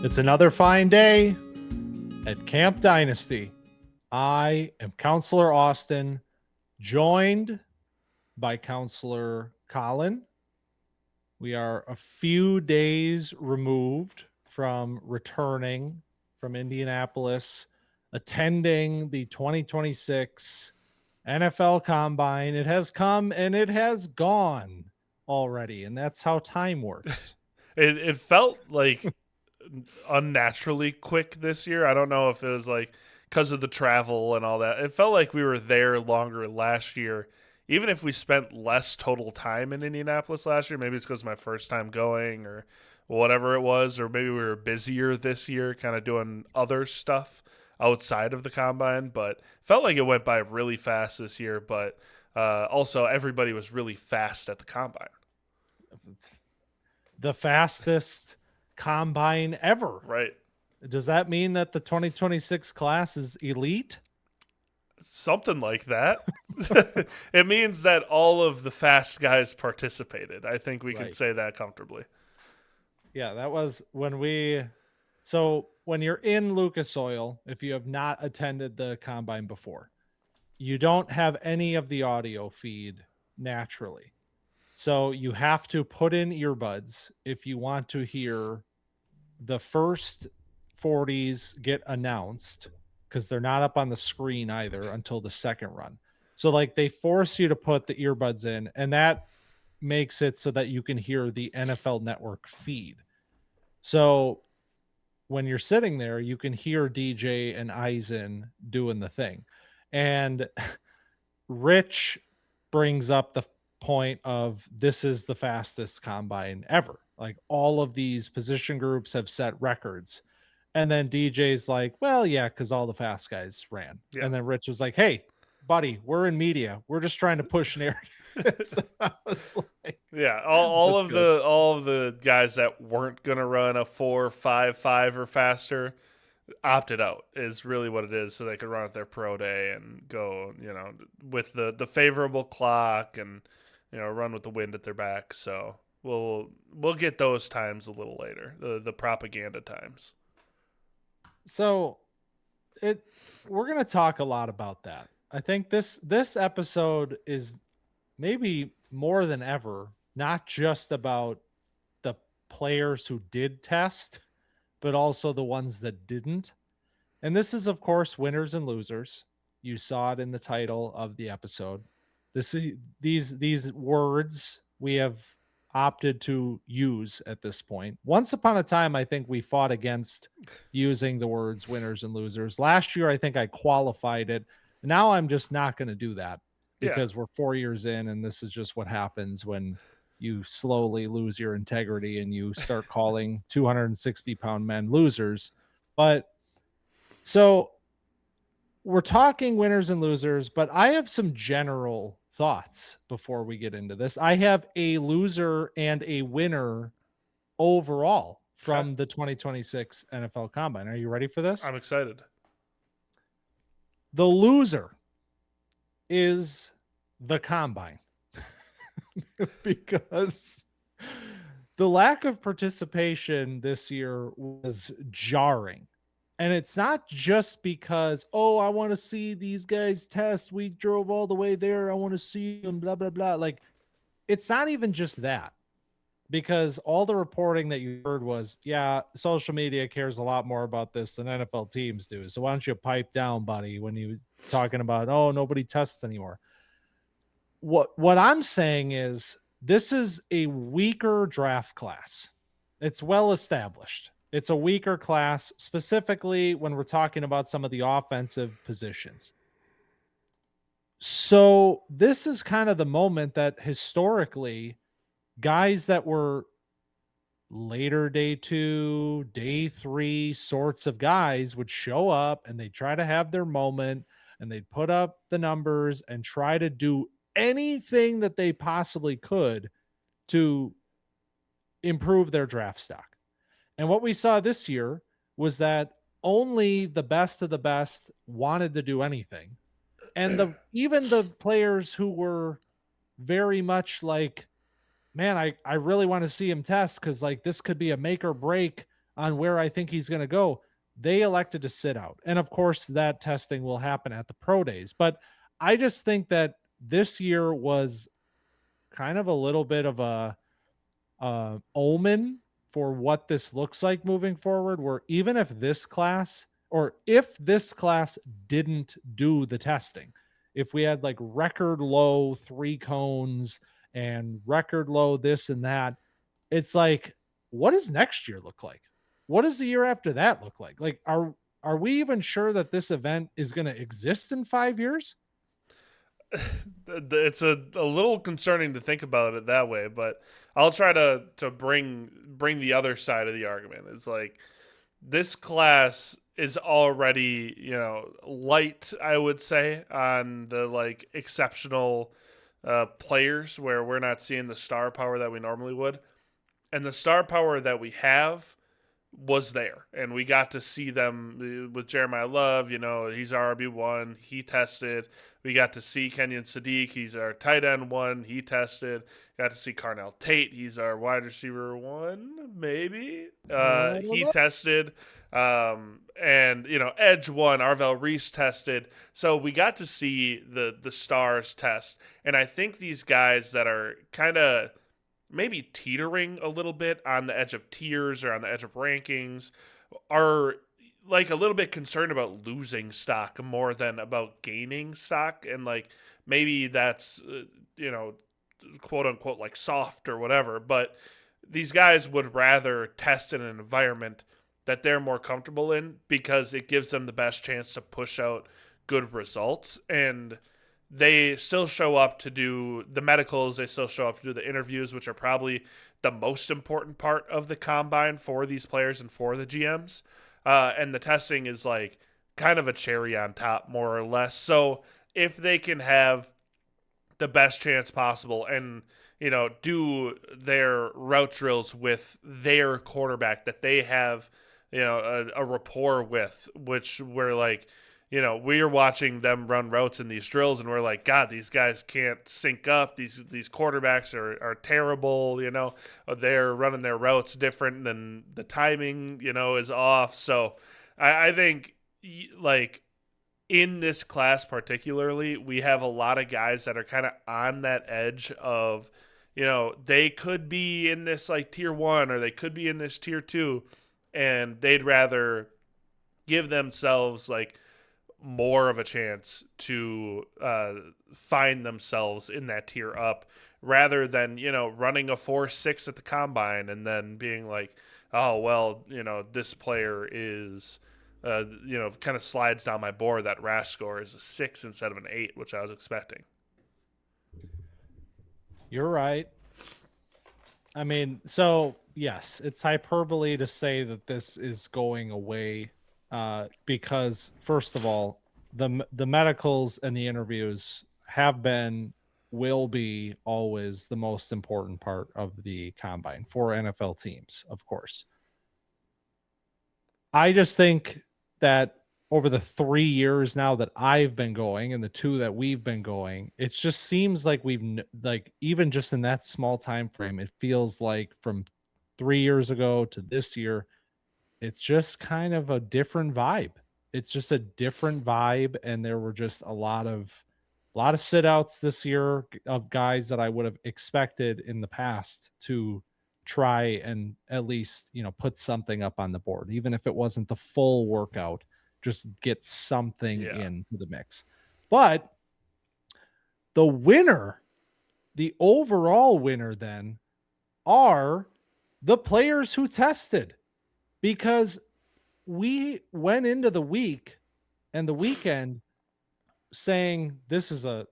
It's another fine day at Camp Dynasty. I am Counselor Austin, joined by Counselor Collin. We are a few days removed from returning from Indianapolis, attending the 2026 NFL Combine. It has come and it has gone already, and that's how time works. It felt like unnaturally quick this year. I don't know if it was like because of the travel and all that. It felt like we were there longer last year. Even if we spent less total time in Indianapolis last year, maybe it's because my first time going or whatever it was, or maybe we were busier this year kind of doing other stuff outside of the combine, but felt like it went by really fast this year. But also everybody was really fast at the combine. The fastest combine ever. Right. Does that mean that the 2026 class is elite? Something like that. It means that all of the fast guys participated. I think we can say that comfortably. Yeah, that was when so when you're in Lucas Oil, if you have not attended the combine before, you don't have any of the audio feed naturally. So you have to put in earbuds if you want to hear the first 40s get announced, because they're not up on the screen either until the second run. So like they force you to put the earbuds in, and that makes it so that you can hear the NFL Network feed. So when you're sitting there, you can hear DJ and Eisen doing the thing. And Rich brings up the point of this is the fastest combine ever. Like all of these position groups have set records. And then DJ's like, well, yeah, because all the fast guys ran. Yeah. And then Rich was like, hey, buddy, we're in media. We're just trying to push narratives. Yeah, all of the guys that weren't gonna run a 4.55 or faster opted out is really what it is, so they could run at their pro day and go, with the favorable clock and run with the wind at their back. So we'll get those times a little later, the propaganda times. So we're gonna talk a lot about that. I think this episode is maybe more than ever not just about the players who did test, but also the ones that didn't. And this is, of course, winners and losers. You saw it in the title of the episode. These words we have opted to use at this point. Once upon a time, I think we fought against using the words winners and losers. Last year, I think I qualified it. Now I'm just not going to do that because we're 4 years in, and this is just what happens when you slowly lose your integrity and you start calling 260-pound men losers. But so we're talking winners and losers, but I have some general thoughts before we get into this. I have a loser and a winner overall from the 2026 NFL Combine. Are you ready for this? I'm excited. The loser is the Combine because the lack of participation this year was jarring. And it's not just because, I want to see these guys test. We drove all the way there. I want to see them, blah, blah, blah. Like, it's not even just that, because all the reporting that you heard was, social media cares a lot more about this than NFL teams do. So why don't you pipe down, buddy, when he was talking about, nobody tests anymore. What I'm saying is this is a weaker draft class. It's well established. It's a weaker class, specifically when we're talking about some of the offensive positions. So this is kind of the moment that historically guys that were later day 2, day 3 sorts of guys would show up and they try to have their moment and they'd put up the numbers and try to do anything that they possibly could to improve their draft stock. And what we saw this year was that only the best of the best wanted to do anything. And even the players who were very much like, man, I really want to see him test because like this could be a make or break on where I think he's going to go, they elected to sit out. And of course, that testing will happen at the pro days. But I just think that this year was kind of a little bit of a omen for what this looks like moving forward, where even if this class didn't do the testing, if we had like record low 3 cones and record low this and that, it's like, what does next year look like? What does the year after that look like? Like, are we even sure that this event is going to exist in 5 years? It's a little concerning to think about it that way, but I'll try to bring the other side of the argument. It's like this class is already, light, I would say, on the like exceptional players where we're not seeing the star power that we normally would. And the star power that we have was there, and we got to see them with Jeremiyah Love. He's our RB1. He tested. We got to see Kenyon Sadiq. He's our tight end 1. He tested. Got to see Carnell Tate. He's our wide receiver 1, maybe. He tested. And edge 1, Arvell Reese tested. So we got to see the stars test, and I think these guys that are kind of maybe teetering a little bit on the edge of tiers or on the edge of rankings are like a little bit concerned about losing stock more than about gaining stock. And like, maybe that's, quote unquote, like soft or whatever, but these guys would rather test in an environment that they're more comfortable in because it gives them the best chance to push out good results. And they still show up to do the medicals. They still show up to do the interviews, which are probably the most important part of the combine for these players and for the GMs. And the testing is like kind of a cherry on top, more or less. So if they can have the best chance possible and, do their route drills with their quarterback that they have, a rapport with, which we're like, we're watching them run routes in these drills, and we're like, God, these guys can't sync up. These quarterbacks are terrible. They're running their routes different, and the timing, is off. So I think, like, in this class particularly, we have a lot of guys that are kind of on that edge of, they could be in this like tier 1 or they could be in this tier 2, and they'd rather give themselves like more of a chance to find themselves in that tier up rather than, running a 4.6 at the combine and then being like, oh, well, this player is, kind of slides down my board. That RAS score is a 6 instead of an 8, which I was expecting. You're right. I mean, so yes, it's hyperbole to say that this is going away. Because first of all, the medicals and the interviews have been, will be always the most important part of the combine for NFL teams, of course. I just think that over the 3 years now that I've been going and the 2 that we've been going, it just seems like we've like, even just in that small time frame, it feels like from 3 years ago to this year, it's just kind of a different vibe. It's just a different vibe. And there were just a lot of sit outs this year of guys that I would have expected in the past to try and at least, put something up on the board, even if it wasn't the full workout, just get something into the mix. But the winner, the overall winner then, are the players who tested. Because we went into the week and the weekend saying this is a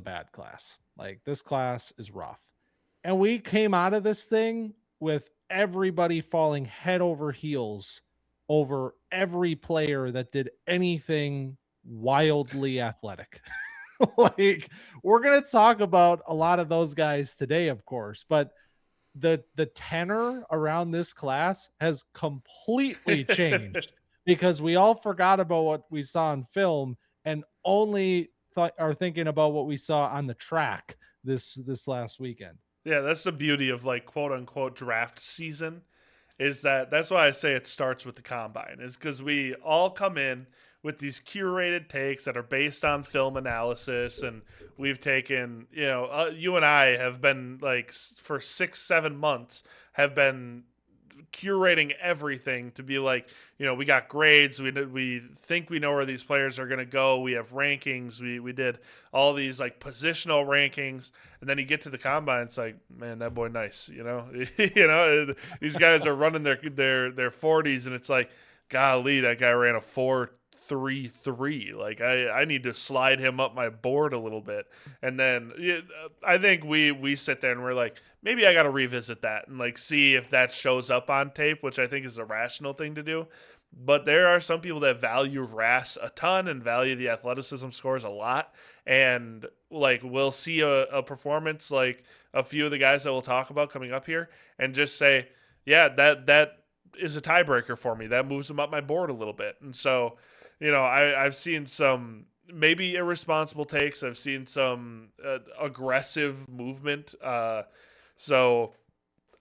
bad class. Like, this class is rough. And we came out of this thing with everybody falling head over heels over every player that did anything wildly athletic. Like, we're going to talk about a lot of those guys today, of course, but the tenor around this class has completely changed because we all forgot about what we saw in film and only are thinking about what we saw on the track this last weekend. Yeah, that's the beauty of like quote unquote draft season, is that's why I say it starts with the combine, is because we all come in with these curated takes that are based on film analysis, and we've taken, you and I have been like for 6-7 months have been curating everything to be like, we got grades, we think we know where these players are going to go, we have rankings, we did all these like positional rankings, and then you get to the combine, it's like, man, that boy nice, these guys are running their 40s, and it's like, golly, that guy ran a 4.33. Like I need to slide him up my board a little bit. And then I think we sit there and we're like, maybe I got to revisit that and like see if that shows up on tape, which I think is a rational thing to do. But there are some people that value RAS a ton and value the athleticism scores a lot. And like we'll see a performance like a few of the guys that we'll talk about coming up here and just say, yeah, that is a tiebreaker for me. That moves them up my board a little bit. And so, I've seen some maybe irresponsible takes. I've seen some aggressive movement. So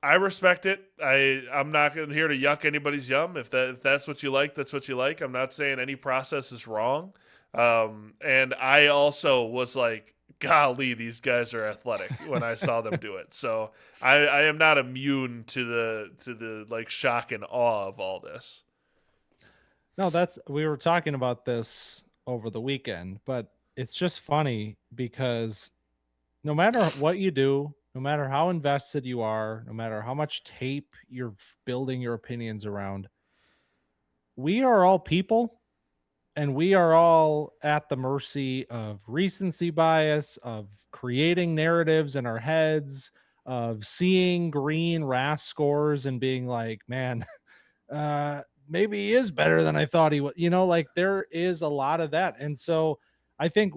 I respect it. I'm not here to yuck anybody's yum. If that's what you like, that's what you like. I'm not saying any process is wrong. And I also was like, golly, these guys are athletic when I saw them do it. So I am not immune to the like shock and awe of all this. No, we were talking about this over the weekend, but it's just funny because no matter what you do, no matter how invested you are, no matter how much tape you're building your opinions around, we are all people and we are all at the mercy of recency bias, of creating narratives in our heads, of seeing green RAS scores and being like, man, maybe he is better than I thought he was. Like there is a lot of that. And so I think,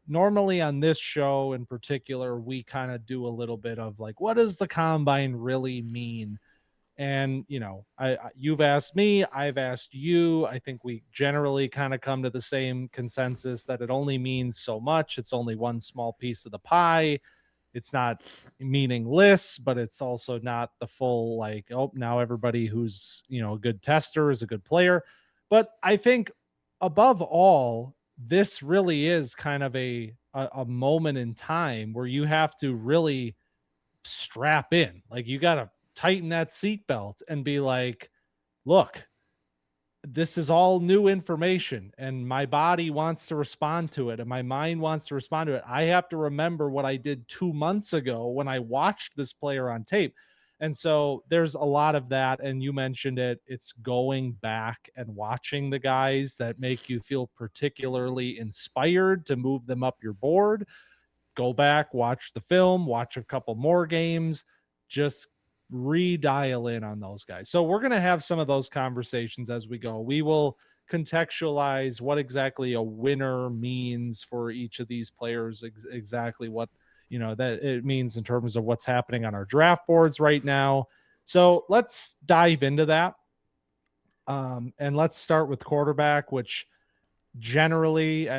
normally on this show in particular, we kind of do a little bit of like, what does the combine really mean? And you've asked me, I've asked you. I think we generally kind of come to the same consensus that it only means so much. It's only one small piece of the pie. It's not meaningless, but it's also not the full like, oh, now everybody who's a good tester is a good player. But I think above all, this really is kind of a moment in time where you have to really strap in. Like you got to tighten that seatbelt and be like, look, this is all new information and my body wants to respond to it and my mind wants to respond to it. I have to remember what I did 2 months ago when I watched this player on tape. And so there's a lot of that. And you mentioned it. It's going back and watching the guys that make you feel particularly inspired to move them up your board. Go back, watch the film, watch a couple more games, just redial in on those guys. So we're going to have some of those conversations as we go. We will contextualize what exactly a winner means for each of these players, exactly what that it means in terms of what's happening on our draft boards right now. So let's dive into that. And let's start with quarterback, which generally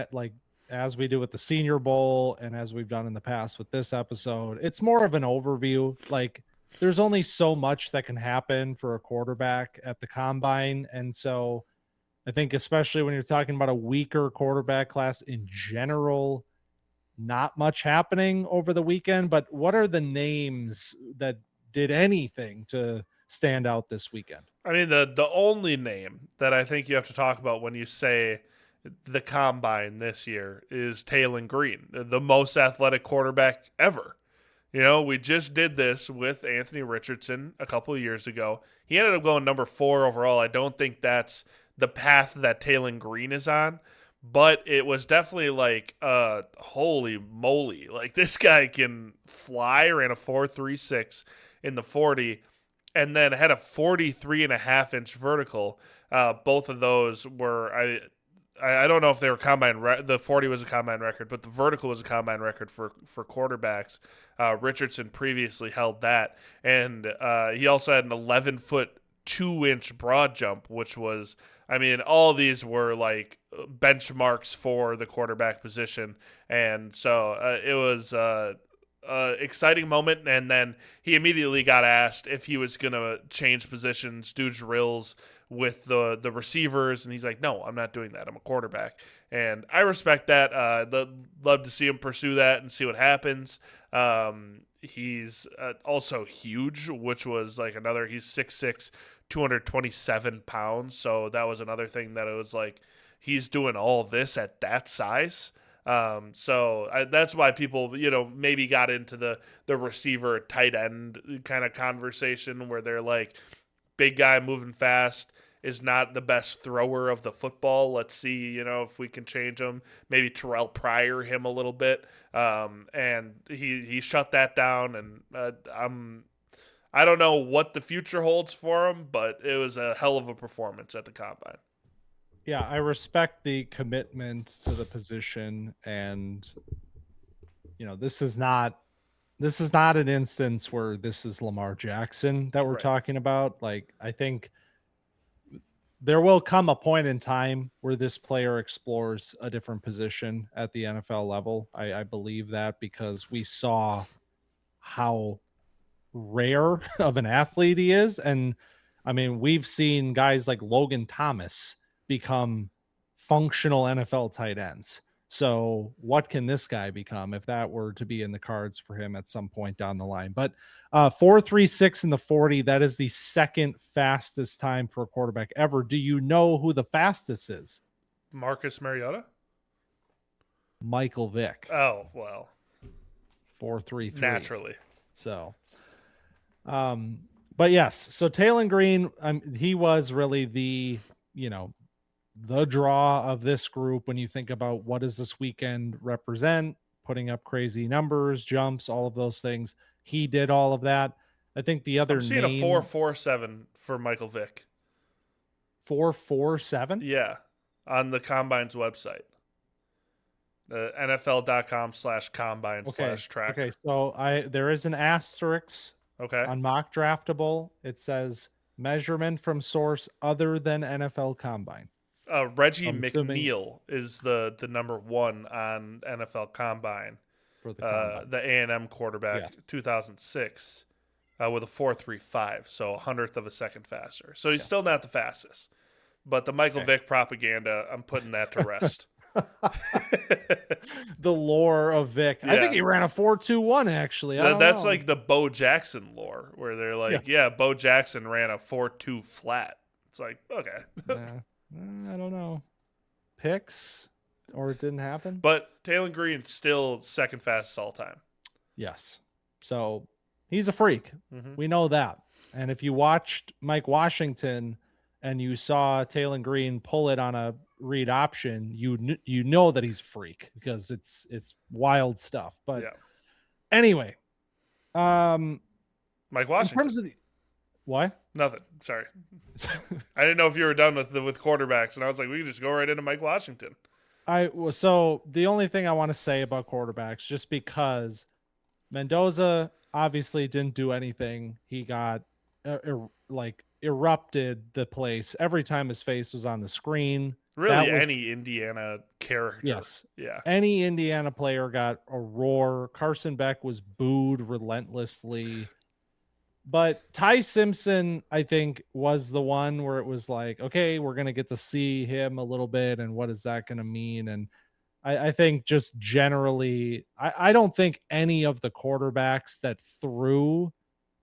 as we do with the Senior Bowl and as we've done in the past with this episode, it's more of an overview. Like there's only so much that can happen for a quarterback at the combine. And so I think especially when you're talking about a weaker quarterback class in general, not much happening over the weekend. But what are the names that did anything to stand out this weekend? I mean, the only name that I think you have to talk about when you say the combine this year is Taylen Green, the most athletic quarterback ever. We just did this with Anthony Richardson a couple of years ago. He ended up going number 4 overall. I don't think that's the path that Taylen Green is on, but it was definitely like, holy moly. Like this guy can fly, ran a 4.36 in the 40, and then had a 43.5-inch vertical. Both of those were, I don't know if they were combine. The 40 was a combine record, but the vertical was a combine record for quarterbacks. Richardson previously held that, and he also had an 11-foot 2-inch broad jump, which was, I mean, all these were like benchmarks for the quarterback position, and so it was a exciting moment, and then he immediately got asked if he was going to change positions, do drills with the receivers, and he's like, no, I'm not doing that. I'm a quarterback. And I respect that. Love to see him pursue that and see what happens. He's also huge, which was like he's 6'6", 227 pounds. So that was another thing that it was like, he's doing all this at that size. That's why people, maybe got into the receiver tight end kind of conversation where they're like, big guy moving fast is not the best thrower of the football. Let's see, if we can change him. Maybe Terrell Pryor him a little bit. And he shut that down. And I don't know what the future holds for him, but it was a hell of a performance at the combine. Yeah, I respect the commitment to the position, and this is not an instance where this is Lamar Jackson that we're Right. talking about. Like, I think there will come a point in time where this player explores a different position at the NFL level. I believe that, because we saw how rare of an athlete he is. And I mean, we've seen guys like Logan Thomas become functional NFL tight ends. So what can this guy become if that were to be in the cards for him at some point down the line? But 4.36 in the 40, that is the second fastest time for a quarterback ever. Do you know who the fastest is? Marcus Mariota? Michael Vick. Oh, well. 4.33. Naturally. So, but yes, so Taylon Green, he was really the draw of this group when you think about what does this weekend represent, putting up crazy numbers, jumps, all of those things. He did all of that. I think the other I'm seeing a 4.47 for Michael Vick. 4.47? Yeah, on the Combine's website. NFL.com/combine/tracker. Okay, so there is an asterisk on Mock Draftable. It says measurement from source other than NFL Combine. Reggie McNeil is the number one on NFL Combine for the Combine. The A&M quarterback, yes. 2006, with a 4.35, so a hundredth of a second faster. So he's still not the fastest, but the Michael Vick propaganda, I'm putting that to rest. The lore of Vic. Yeah. I think he ran a 4.21 actually. That's like the Bo Jackson lore, where they're like, yeah Bo Jackson ran a 4.2 flat. It's like, okay. I don't know. Picks, or it didn't happen. But Taylon Green still second fastest all time. Yes. So he's a freak. Mm-hmm. We know that. And if you watched Mike Washington and you saw Taylon Green pull it on a read option, you know that he's a freak, because it's wild stuff. But anyway, Mike Washington. In terms of what? Nothing. Sorry. I didn't know if you were done with quarterbacks, and I was like, we can just go right into Mike Washington. So the only thing I want to say about quarterbacks, just because Mendoza obviously didn't do anything, he got erupted the place every time his face was on the screen. Really, any Indiana character. Yes. Yeah. Any Indiana player got a roar. Carson Beck was booed relentlessly. But Ty Simpson, I think, was the one where it was like, okay, we're going to get to see him a little bit, and what is that going to mean? And I think just generally, I don't think any of the quarterbacks that threw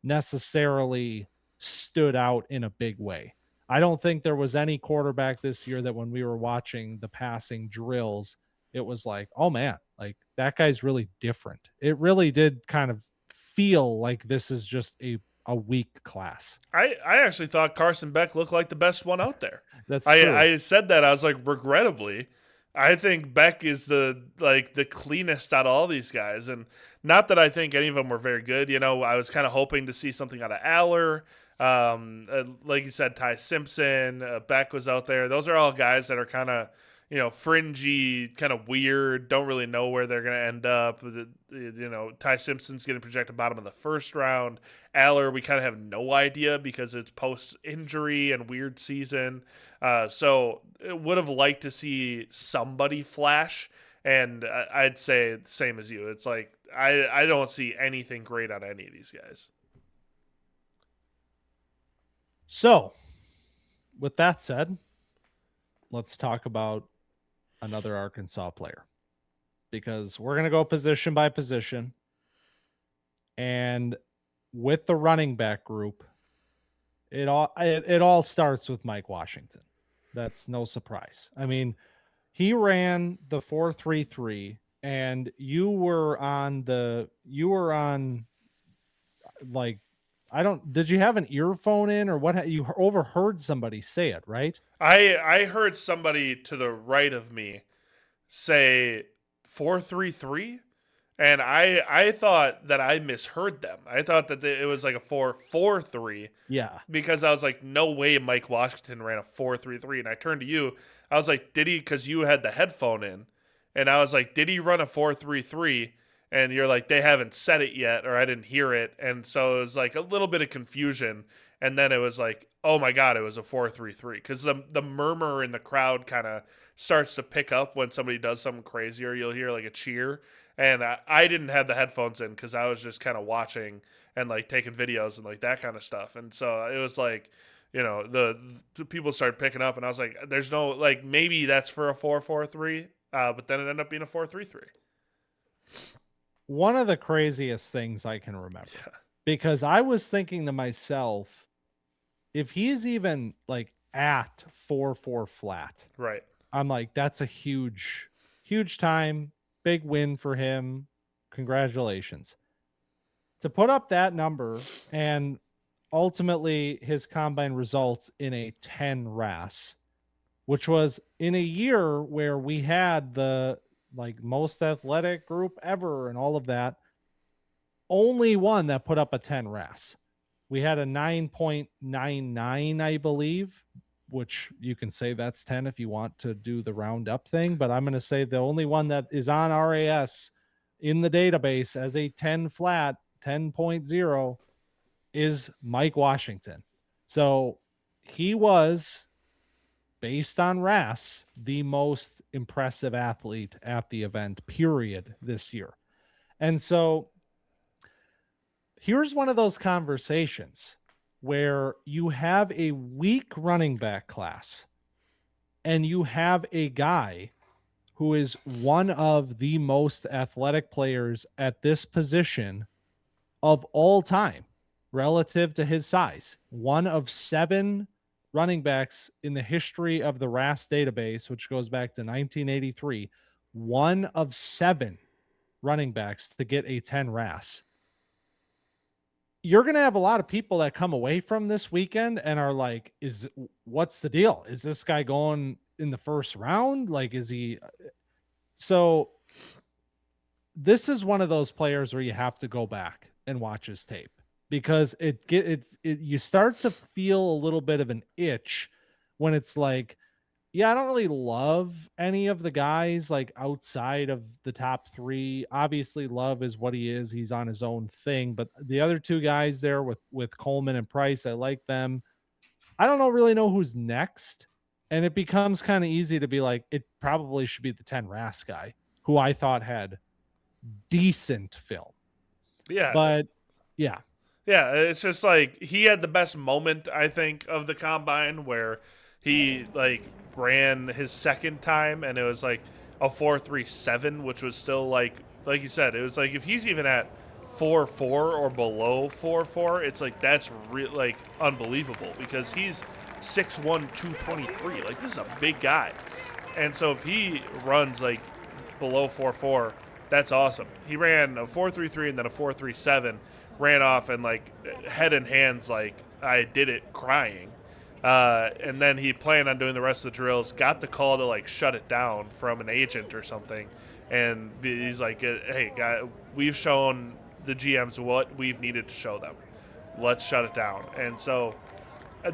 necessarily stood out in a big way. I don't think there was any quarterback this year that when we were watching the passing drills, it was like, oh man, like that guy's really different. It really did kind of feel like this is just a weak class. I actually thought Carson Beck looked like the best one out there. That's true. I said that. I was like, regrettably, I think Beck is the cleanest out of all these guys. And not that I think any of them were very good. I was kind of hoping to see something out of Aller. Like you said, Ty Simpson, Beck was out there. Those are all guys that are kind of, fringy, kind of weird, don't really know where they're going to end up. Ty Simpson's getting projected bottom of the first round. Aller, we kind of have no idea because it's post-injury and weird season. So would have liked to see somebody flash. And I'd say the same as you. It's like I don't see anything great on any of these guys. So, with that said, let's talk about another Arkansas player, because we're going to go position by position. And with the running back group, it all starts with Mike Washington. That's no surprise. I mean, he ran the 4.33, and you were on like, did you have an earphone in, or what? You overheard somebody say it, right? I heard somebody to the right of me say 4.33, and I thought that I misheard them. I thought that it was like a 4.43. Yeah. Because I was like, no way Mike Washington ran a 4.33. And I turned to you. I was like, did he? Because you had the headphone in. And I was like, did he run a 4.33? And you're like, they haven't said it yet, or I didn't hear it. And so it was like a little bit of confusion. And then it was like, oh my God, it was a 4.33. Because the murmur in the crowd kind of starts to pick up when somebody does something crazy, or you'll hear like a cheer. And I didn't have the headphones in because I was just kind of watching and like taking videos and like that kind of stuff. And so it was like, the people started picking up, and I was like, there's no, like, maybe that's for a 4.43, but then it ended up being a 4.33. One of the craziest things I can remember, because I was thinking to myself, if he's even like at 4.4 flat, Right. I'm like, that's a huge time, big win for him. Congratulations. To put up that number, and ultimately his combine results in a 10 RAS, which was in a year where we had the like most athletic group ever and all of that, only one that put up a 10 RAS. We had a 9.99, I believe, which you can say that's 10 if you want to do the round up thing, but I'm going to say the only one that is on RAS in the database as a 10 flat, 10.0, is Mike Washington. So he was, based on RAS, the most impressive athlete at the event, period, this year. And so here's one of those conversations where you have a weak running back class and you have a guy who is one of the most athletic players at this position of all time relative to his size. One of 7 running backs in the history of the RAS database, which goes back to 1983. One of 7 running backs to get a 10 RAS. You're going to have a lot of people that come away from this weekend and are like, what's the deal? Is this guy going in the first round? Like, is he? So this is one of those players where you have to go back and watch his tape, because you start to feel a little bit of an itch when it's like, yeah, I don't really love any of the guys like outside of the top 3. Obviously, Love is what he is. He's on his own thing. But the other 2 guys there with Coleman and Price, I like them. I don't really know who's next. And it becomes kind of easy to be like, it probably should be the 10 RAS guy, who I thought had decent film. Yeah. But yeah. Yeah, it's just like he had the best moment, I think, of the combine, where he like ran his second time and it was like a 4.37, which was still like you said, it was like if he's even at 4.4 or below 4.4, it's like that's like unbelievable, because he's 6'1", 223. Like, this is a big guy. And so if he runs like below 4.4, that's awesome. He ran a 4.33 and then a 4.37, ran off and like head and hands, like I did it, crying. And then he planned on doing the rest of the drills, got the call to like shut it down from an agent or something. And he's like, hey, guy, we've shown the GMs what we've needed to show them. Let's shut it down. And so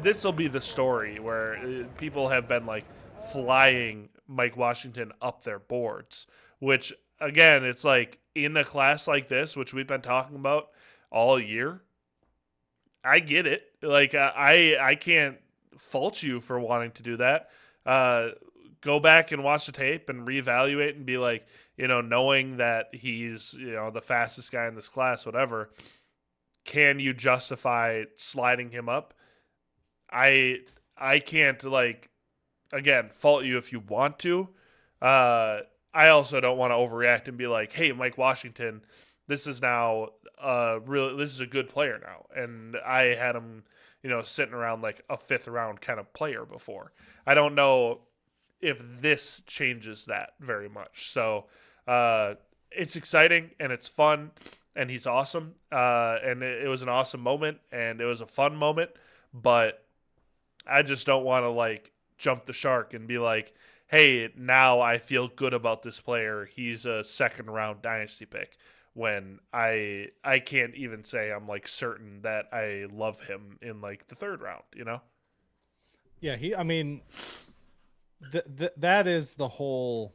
this will be the story where people have been like flying Mike Washington up their boards, which again, it's like in a class like this, which we've been talking about all year, I get it. Like, I can't fault you for wanting to do that. go back and watch the tape and reevaluate and be like, knowing that he's, the fastest guy in this class, whatever, can you justify sliding him up? I can't, again, fault you if you want to. I also don't want to overreact and be like, hey, Mike Washington, this is now this is a good player now. And I had him, sitting around like a 5th round kind of player before. I don't know if this changes that very much. So it's exciting and it's fun and he's awesome. And it was an awesome moment and it was a fun moment, but I just don't want to jump the shark and be like, hey, now I feel good about this player. He's a 2nd round dynasty pick, when I can't even say I'm certain that I love him in the 3rd round, Yeah, that is the whole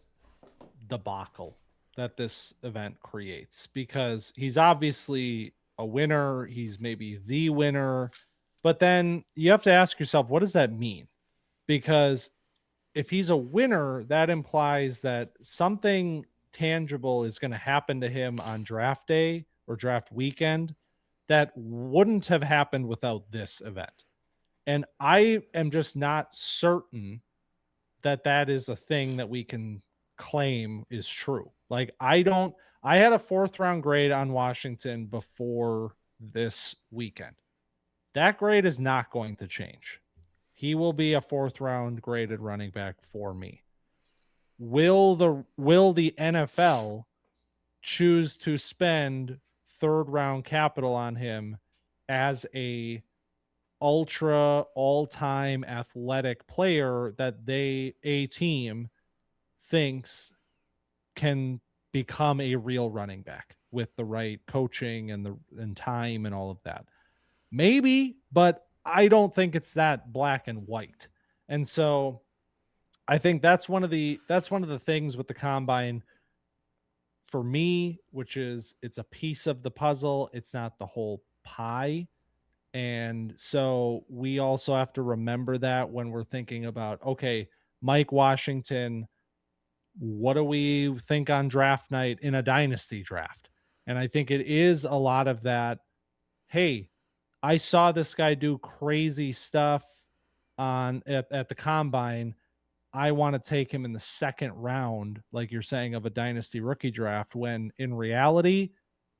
debacle that this event creates, because he's obviously a winner. He's maybe the winner, but then you have to ask yourself, what does that mean? Because if he's a winner, that implies that something tangible is going to happen to him on draft day or draft weekend that wouldn't have happened without this event. And I am just not certain that that is a thing that we can claim is true. I had a 4th round grade on Washington before this weekend. That grade is not going to change. He will be a 4th round graded running back for me. Will the NFL choose to spend 3rd round capital on him as a ultra all-time athletic player that a team thinks can become a real running back with the right coaching and time and all of that? Maybe, but I don't think it's that black and white. And so I think that's one of the things with the combine for me, which is it's a piece of the puzzle. It's not the whole pie. And so we also have to remember that when we're thinking about, okay, Mike Washington, what do we think on draft night in a dynasty draft? And I think it is a lot of that. Hey, I saw this guy do crazy stuff at the combine. I want to take him in the 2nd round, like you're saying, of a dynasty rookie draft, when in reality,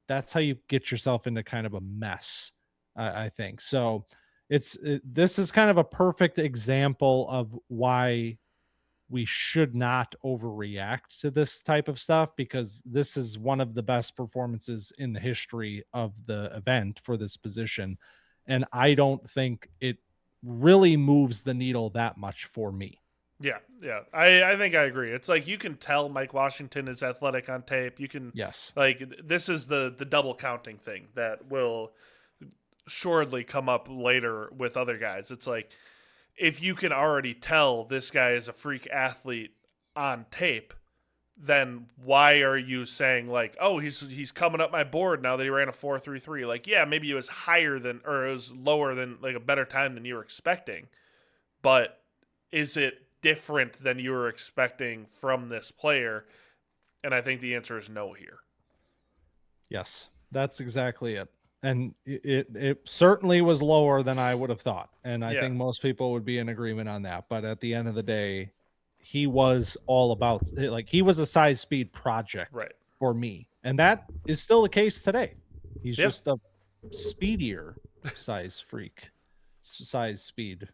that's how you get yourself into kind of a mess, I think. So this is kind of a perfect example of why we should not overreact to this type of stuff, because this is one of the best performances in the history of the event for this position. And I don't think it really moves the needle that much for me. Yeah. I think I agree. It's you can tell Mike Washington is athletic on tape. You can, yes, this is the double counting thing that will surely come up later with other guys. It's if you can already tell this guy is a freak athlete on tape, then why are you saying oh, he's coming up my board now that he ran a 4.33? Yeah, maybe it was higher than, or it was lower than, a better time than you were expecting, but is it different than you were expecting from this player? And I think the answer is no here. Yes, that's exactly it. And it certainly was lower than I would have thought. And I think most people would be in agreement on that. But at the end of the day, he was all about, he was a size speed project for me. And that is still the case today. He's just a speedier size speed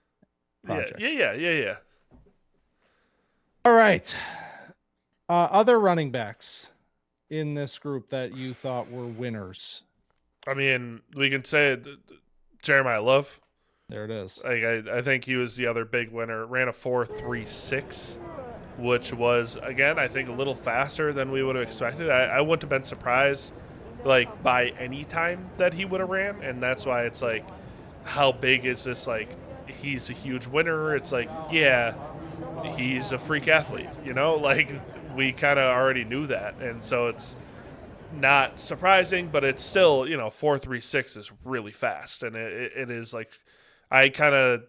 project. Yeah. All right. Other running backs in this group that you thought were winners. I mean, we can say Jeremiyah Love. There it is. I think he was the other big winner. Ran a 4.36, which was, again, I think a little faster than we would have expected. I wouldn't have been surprised, by any time that he would have ran, and that's why it's how big is this? He's a huge winner. It's yeah, he's a freak athlete, we kind of already knew that, and so it's not surprising, but it's still, 4.36 is really fast, and it is I kind of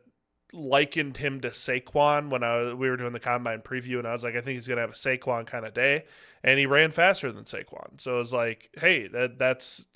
likened him to Saquon when we were doing the combine preview, and I was like, I think he's gonna have a Saquon kind of day, and he ran faster than Saquon. So it was like, hey, that's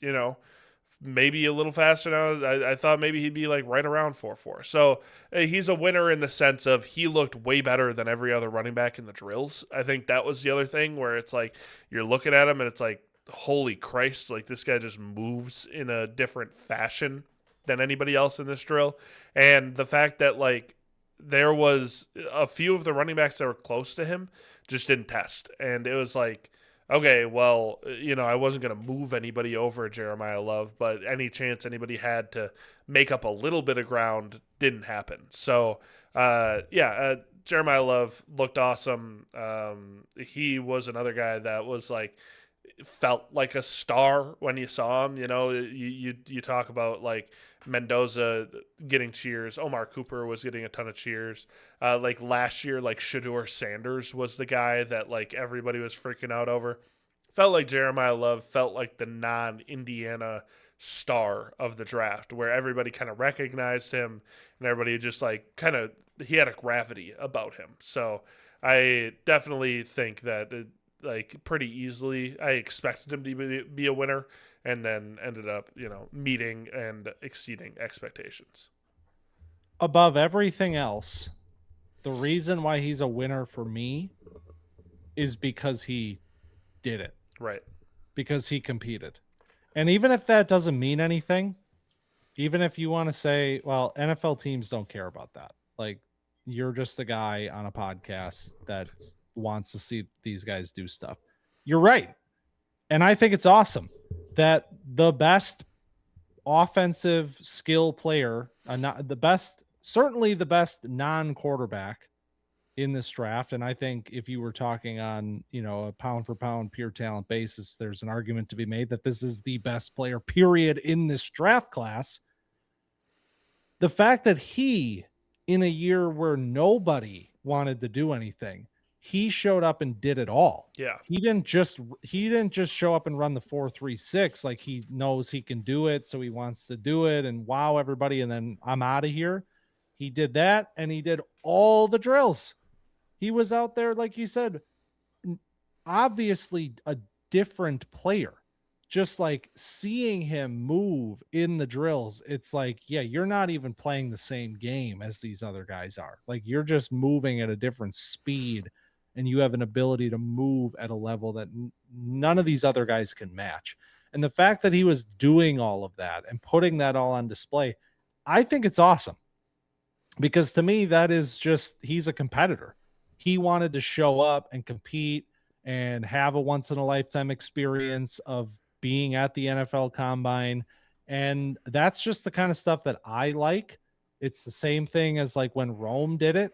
maybe a little faster now. I thought maybe he'd be like right around 4.4. So he's a winner in the sense of he looked way better than every other running back in the drills. I think that was the other thing where it's like you're looking at him and it's like, holy Christ, like this guy just moves in a different fashion than anybody else in this drill. And the fact that like there was a few of the running backs that were close to him just didn't test. And it was like, okay, well, I wasn't going to move anybody over Jeremiyah Love, but any chance anybody had to make up a little bit of ground didn't happen. So, Jeremiyah Love looked awesome. He was another guy that was like, felt like a star when you saw him. You talk about like Mendoza getting cheers. Omar Cooper was getting a ton of cheers. Like last year, like Shedeur Sanders was the guy that like everybody was freaking out over. Felt like Jeremiyah Love felt like the non-Indiana star of the draft, where everybody kind of recognized him and everybody just like he had a gravity about him. So I definitely think that like pretty easily I expected him to be a winner, and then ended up meeting and exceeding expectations. Above everything else, the reason why he's a winner for me is because he did it. Right. Because he competed. And even if that doesn't mean anything, even if you want to say, well, NFL teams don't care about that. Like, you're just a guy on a podcast that wants to see these guys do stuff. You're right. And I think it's awesome that the best offensive skill player, certainly the best non-quarterback in this draft. And I think if you were talking on, a pound for pound pure talent basis, there's an argument to be made that this is the best player period in this draft class. The fact that he, in a year where nobody wanted to do anything, he showed up and did it all. Yeah. He didn't just show up and run the 4.36. Like, he knows he can do it, so he wants to do it and wow everybody, and then I'm out of here. He did that, and he did all the drills. He was out there, like you said, obviously a different player. Just like seeing him move in the drills, it's like, yeah, you're not even playing the same game as these other guys are. Like, you're just moving at a different speed, and you have an ability to move at a level that none of these other guys can match. And the fact that he was doing all of that and putting that all on display, I think it's awesome. Because to me, that is just, he's a competitor. He wanted to show up and compete and have a once in a lifetime experience of being at the NFL Combine. And that's just the kind of stuff that I like. It's the same thing as like when Rome did it.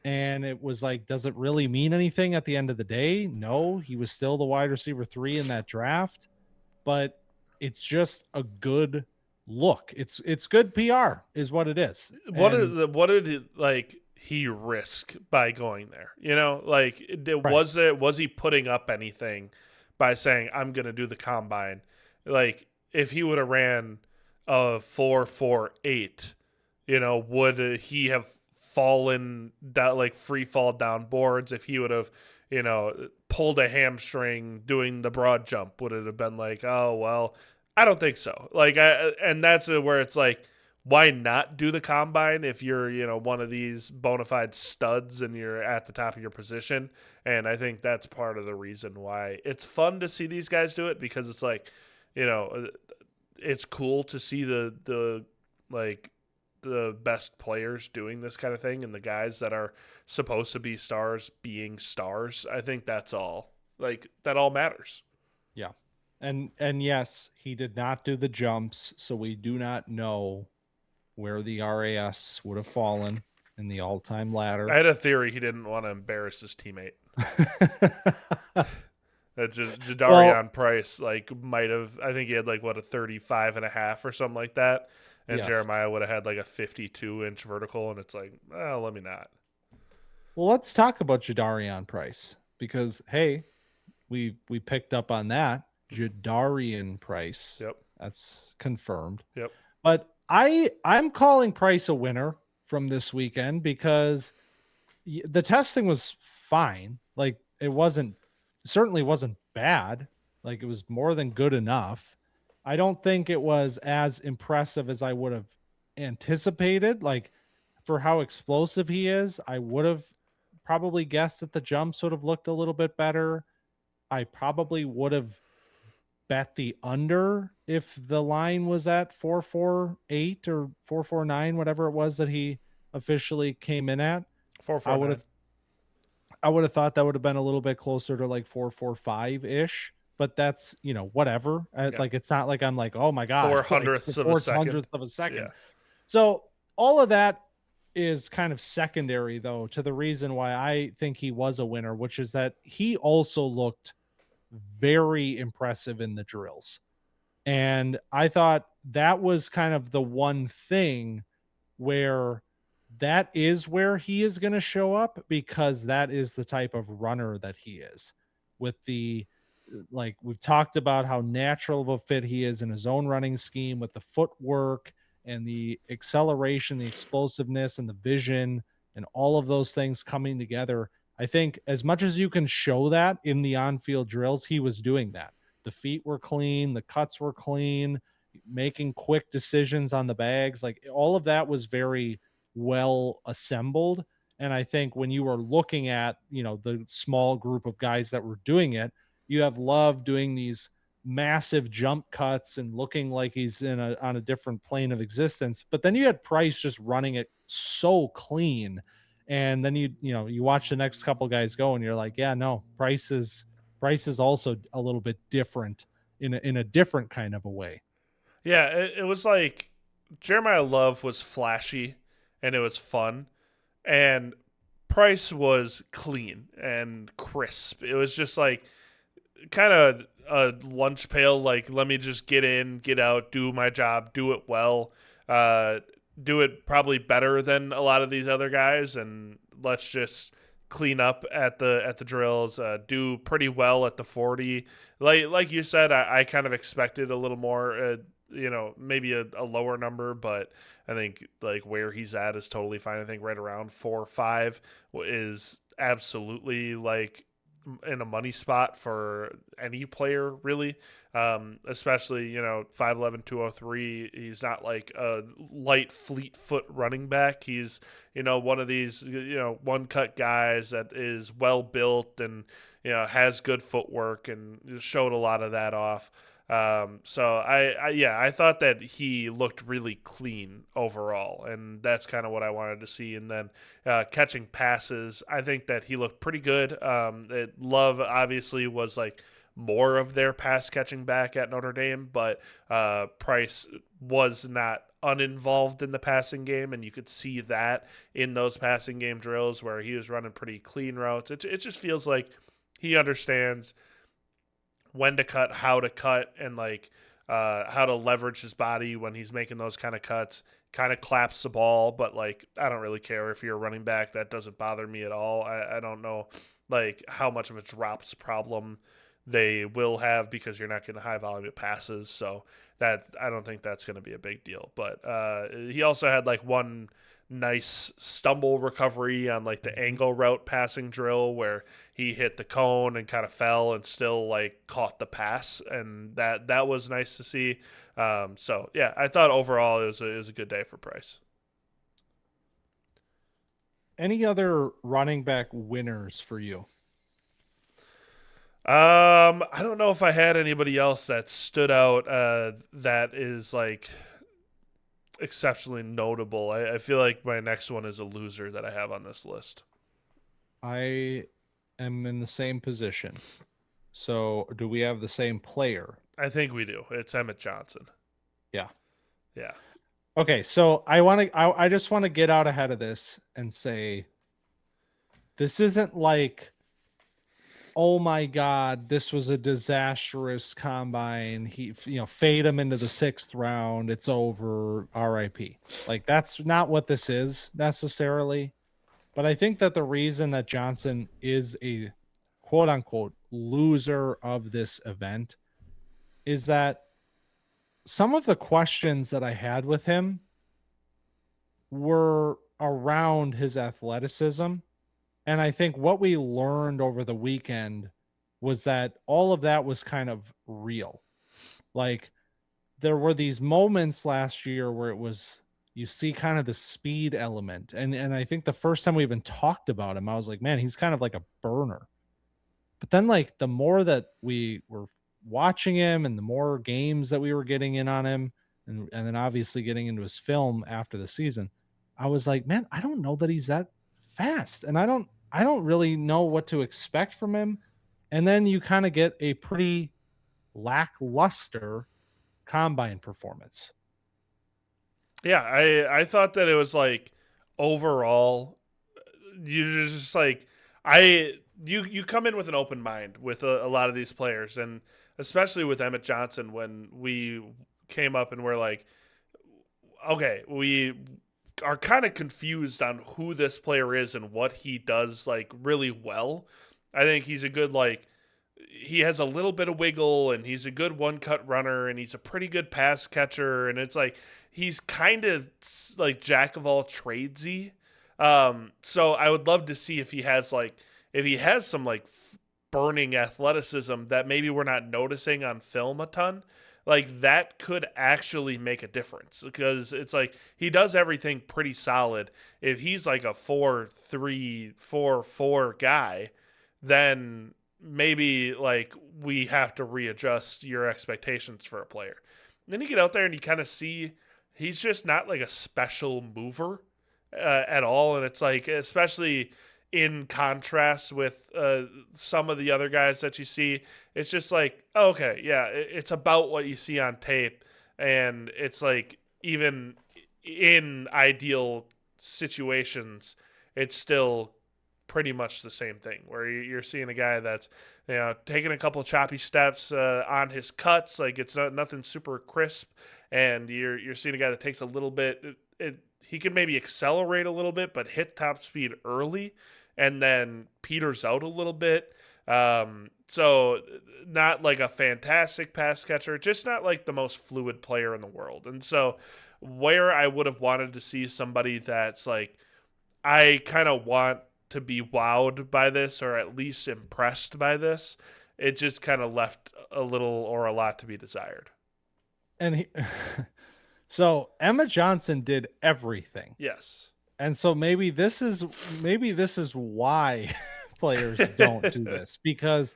And it was like, does it really mean anything at the end of the day? No, he was still the wide receiver 3 in that draft, but it's just a good look. It's good PR is what it is. What did he risk by going there? Was he putting up anything by saying, I'm going to do the combine? Like, if he would have ran a 4.48, would he have fallen down, like free fall down boards? If he would have, pulled a hamstring doing the broad jump, would it have been like, oh, well, I don't think so. Like, and that's where it's like, why not do the combine if you're, one of these bona fide studs and you're at the top of your position? And I think that's part of the reason why it's fun to see these guys do it, because it's like, it's cool to see the best players doing this kind of thing, and the guys that are supposed to be stars being stars. I think that's all, like, that all matters. Yeah. And yes, he did not do the jumps, so we do not know where the RAS would have fallen in the all-time ladder. I had a theory he didn't want to embarrass his teammate. That's just Jadarian Price, might have, I think he had a 35.5 or something like that. And yes. Jeremiyah would have had a 52-inch vertical, and it's like, let me not. Well, let's talk about Jadarian Price, because, hey, we picked up on that. Jadarian Price. Yep. That's confirmed. Yep. But I'm calling Price a winner from this weekend because the testing was fine. Like it certainly wasn't bad. Like it was more than good enough. I don't think it was as impressive as I would have anticipated. Like for how explosive he is, I would have probably guessed that the jumps would have looked a little bit better. I probably would have bet the under if the line was at 448 or 449, whatever it was that he officially came in at. I would 449. have I would have thought that would have been a little bit closer to like 445 ish, but that's, whatever. Yeah. Like, it's not like I'm like, oh my gosh, Four like hundredths the of a 400th second. of a second. Yeah. So all of that is kind of secondary though to the reason why I think he was a winner, which is that he also looked very impressive in the drills. And I thought that was kind of the one thing where that is where he is going to show up because that is the type of runner that he is. With the, like, we've talked about how natural of a fit he is in his own running scheme with the footwork and the acceleration, the explosiveness and the vision and all of those things coming together. I think as much as you can show that in the on-field drills, he was doing that. The feet were clean, the cuts were clean, making quick decisions on the bags. Like all of that was very well assembled. And I think when you were looking at, the small group of guys that were doing it, you have Love doing these massive jump cuts and looking like he's on a different plane of existence. But then you had Price just running it so clean. And then you watch the next couple guys go and you're like, yeah, no, Price is also a little bit different in a different kind of a way. Yeah, it was like Jeremiah Love was flashy and it was fun, and Price was clean and crisp. It was just like kind of a lunch pail, like let me just get in, get out, do my job, do it well, do it probably better than a lot of these other guys, and let's just clean up at the drills, do pretty well at the 40. Like you said, I kind of expected a little more, maybe a lower number, but I think like where he's at is totally fine. I think right around 4 or 5 is absolutely like in a money spot for any player, really. Especially, 5'11", 203. He's not like a light fleet foot running back. He's, one of these, one cut guys that is well built and, has good footwork and showed a lot of that off. So I thought that he looked really clean overall, and that's kind of what I wanted to see. And then catching passes, I think that he looked pretty good. Love obviously was like more of their pass catching back at Notre Dame, but Price was not uninvolved in the passing game, and you could see that in those passing game drills where he was running pretty clean routes. It just feels like he understands when to cut, and like how to leverage his body when he's making those kind of cuts. Kind of claps the ball, but like I don't really care if you're a running back. That doesn't bother me at all. I don't know like how much of a drops problem they will have because you're not getting high volume of passes. So that I don't think that's going to be a big deal. But he also had like one nice stumble recovery on like the angle route passing drill where he hit the cone and kind of fell and still like caught the pass, and that was nice to see. So yeah, I thought overall it was a good day for Price. Any other running back winners for you? I don't know if I had anybody else that stood out that is like exceptionally notable. I feel like my next one is a loser that I have on this list. I am in the same position. So do we have the same player? I think we do. It's Emmett Johnson. Yeah. Yeah. Okay, so I just want to get out ahead of this and say this isn't like, oh my God, this was a disastrous combine. He, fade him into the 6th round. It's over. RIP. Like that's not what this is necessarily. But I think that the reason that Johnson is a quote unquote loser of this event is that some of the questions that I had with him were around his athleticism. And I think what we learned over the weekend was that all of that was kind of real. Like there were these moments last year where it was you see kind of the speed element. And I think the first time we even talked about him, I was like, man, he's kind of like a burner. But then like the more that we were watching him and the more games that we were getting in on him and then obviously getting into his film after the season, I was like, man, I don't know that he's that fast. And I don't really know what to expect from him. And then you kind of get a pretty lackluster combine performance. Yeah, I thought that it was like overall you just like you come in with an open mind with a lot of these players, and especially with Emmett Johnson when we came up and we're like, okay, we are kind of confused on who this player is and what he does like really well. I think he's a good like he has a little bit of wiggle and he's a good one cut runner and he's a pretty good pass catcher, and it's like he's kind of like jack of all tradesy. So I would love to see if he has some like burning athleticism that maybe we're not noticing on film a ton. Like that could actually make a difference because it's like he does everything pretty solid. If he's like a 4-3, 4-4 guy, then maybe like we have to readjust your expectations for a player. Then you get out there and you kind of see he's just not like a special mover at all, and it's like especially in contrast with some of the other guys that you see, it's just like, oh, okay, yeah, it's about what you see on tape, and it's like even in ideal situations, it's still pretty much the same thing where you're seeing a guy that's taking a couple choppy steps on his cuts, like it's nothing super crisp, and you're seeing a guy that takes a little bit. He can maybe accelerate a little bit, but hit top speed early, and then peters out a little bit. So not like a fantastic pass catcher, just not like the most fluid player in the world. And so where I would have wanted to see somebody that's like, I kind of want to be wowed by this or at least impressed by this, it just kind of left a little or a lot to be desired. And he so Emma Johnson did everything. Yes. And so maybe this is why players don't do this, because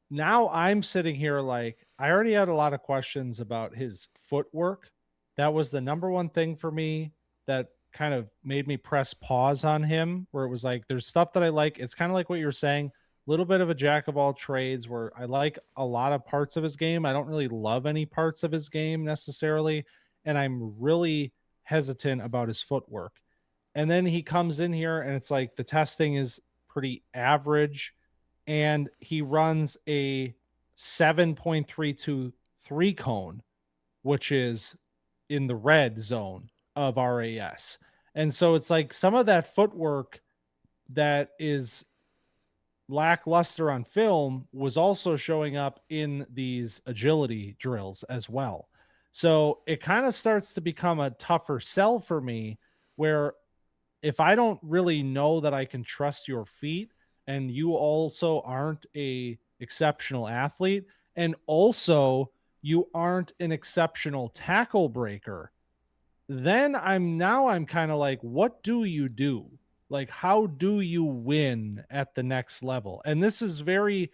now I'm sitting here like I already had a lot of questions about his footwork. That was the number one thing for me that kind of made me press pause on him, where it was like there's stuff that I like. It's kind of like what you're saying, a little bit of a jack of all trades where I like a lot of parts of his game. I don't really love any parts of his game necessarily, and I'm really hesitant about his footwork. And then he comes in here and it's like the testing is pretty average, and he runs a 7.32 cone, which is in the red zone of RAS. And so it's like some of that footwork that is lackluster on film was also showing up in these agility drills as well. So it kind of starts to become a tougher sell for me, where if I don't really know that I can trust your feet, and you also aren't a exceptional athlete, and also you aren't an exceptional tackle breaker, then I'm kind of like, what do you do? Like, how do you win at the next level? And this is very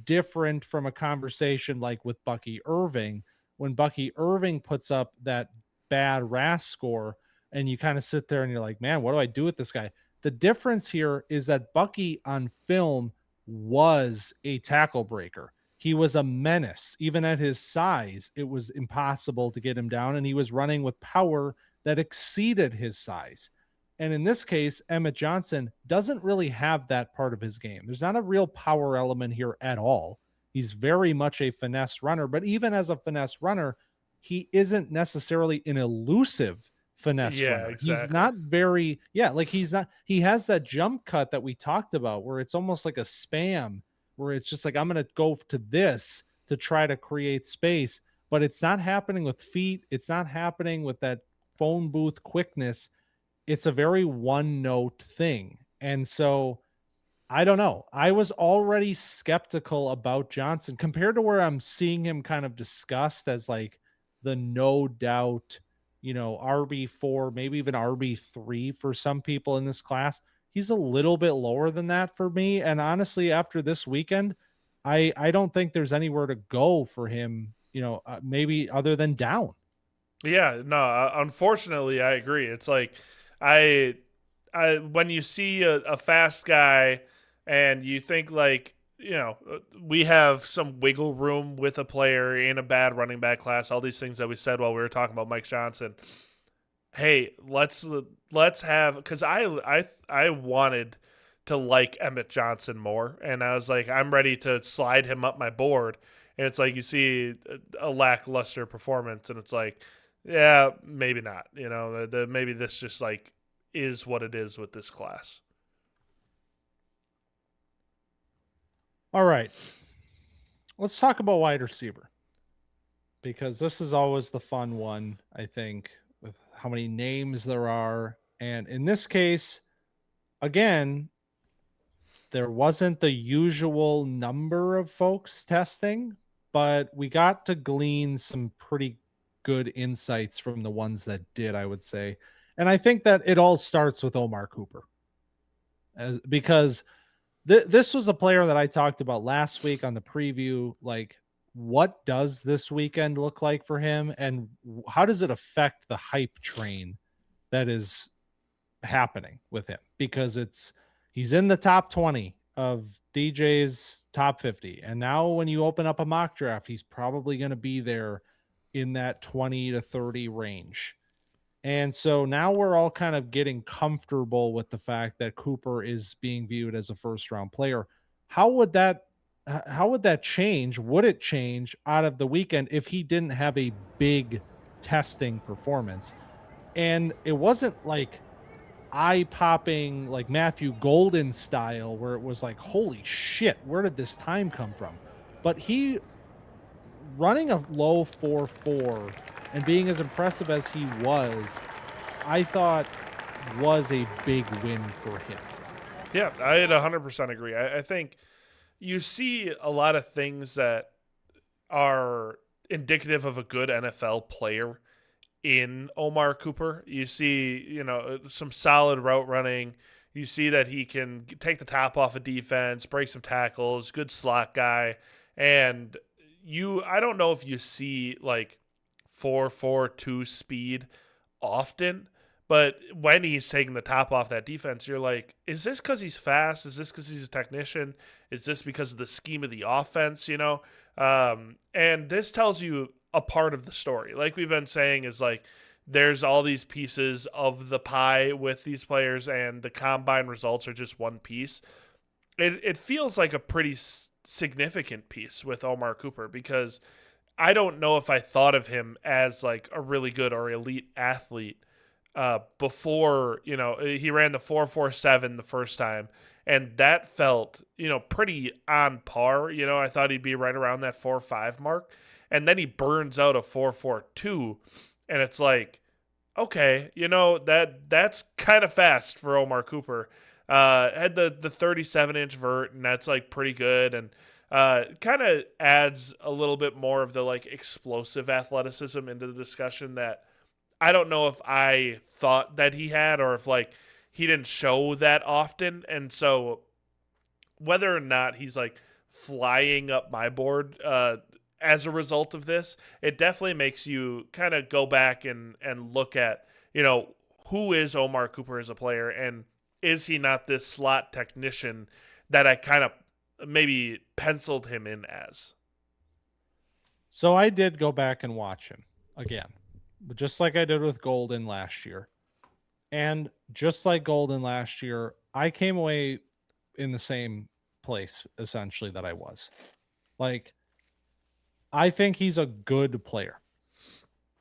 different from a conversation like with Bucky Irving, when Bucky Irving puts up that bad RAS score, and you kind of sit there and you're like, man, what do I do with this guy? The difference here is that Bucky on film was a tackle breaker. He was a menace. Even at his size, it was impossible to get him down, and he was running with power that exceeded his size. And in this case, Emmett Johnson doesn't really have that part of his game. There's not a real power element here at all. He's very much a finesse runner, but even as a finesse runner, he isn't necessarily an elusive finesse runner. Exactly. He's not very, like he's not, he has that jump cut that we talked about where it's almost like a spam, where it's just like, I'm going to go to this to try to create space, but it's not happening with feet. It's not happening with that phone booth quickness. it's a very one note thing. And so I don't know. I was already skeptical about Johnson compared to where I'm seeing him kind of discussed as like the no doubt, RB4, maybe even RB3 for some people in this class. He's a little bit lower than that for me. And honestly, after this weekend, I don't think there's anywhere to go for him, maybe other than down. Yeah, no, unfortunately, I agree. It's like I, when you see a fast guy and you think like, we have some wiggle room with a player in a bad running back class, all these things that we said while we were talking about Mike Johnson. Hey, let's have, because I wanted to like Emmett Johnson more, and I was like, I'm ready to slide him up my board, and it's like you see a lackluster performance, and it's like, yeah, maybe not. Maybe this just like is what it is with this class. All right. Let's talk about wide receiver, because this is always the fun one, I think, with how many names there are. And in this case, again, there wasn't the usual number of folks testing, but we got to glean some pretty good insights from the ones that did, I would say. And I think that it all starts with Omar Cooper, because this was a player that I talked about last week on the preview. Like, what does this weekend look like for him, and how does it affect the hype train that is happening with him? Because he's in the top 20 of DJ's top 50, and now when you open up a mock draft, he's probably going to be there in that 20 to 30 range. And so now we're all kind of getting comfortable with the fact that Cooper is being viewed as a first round player. How would that change? Would it change out of the weekend if he didn't have a big testing performance? And it wasn't like eye popping, like Matthew Golden style, where it was like, holy shit, where did this time come from? But he running a low 4.4 and being as impressive as he was, I thought was a big win for him. Yeah, I'd 100% agree. I think you see a lot of things that are indicative of a good NFL player in Omar Cooper. You see, some solid route running. You see that he can take the top off a defense, break some tackles, good slot guy. And I don't know if you see like 4.42 speed often, but when he's taking the top off that defense, you're like, is this because he's fast? Is this because he's a technician? Is this because of the scheme of the offense? And this tells you a part of the story. Like we've been saying, is like there's all these pieces of the pie with these players, and the combine results are just one piece. It feels like a pretty significant piece with Omar Cooper, because I don't know if I thought of him as like a really good or elite athlete before, he ran the 4.47 the first time, and that felt, pretty on par. I thought he'd be right around that 4.5 mark, and then he burns out a 4.42, and it's like, okay, that's kind of fast for Omar Cooper. Had the 37-inch vert, and that's like pretty good, and kind of adds a little bit more of the like explosive athleticism into the discussion that I don't know if I thought that he had, or if like he didn't show that often. And so whether or not he's like flying up my board as a result of this, it definitely makes you kind of go back and look at, who is Omar Cooper as a player, and is he not this slot technician that I kind of maybe penciled him in as? So I did go back and watch him again, but just like I did with Golden last year. And just like Golden last year, I came away in the same place essentially that I was. Like, I think he's a good player.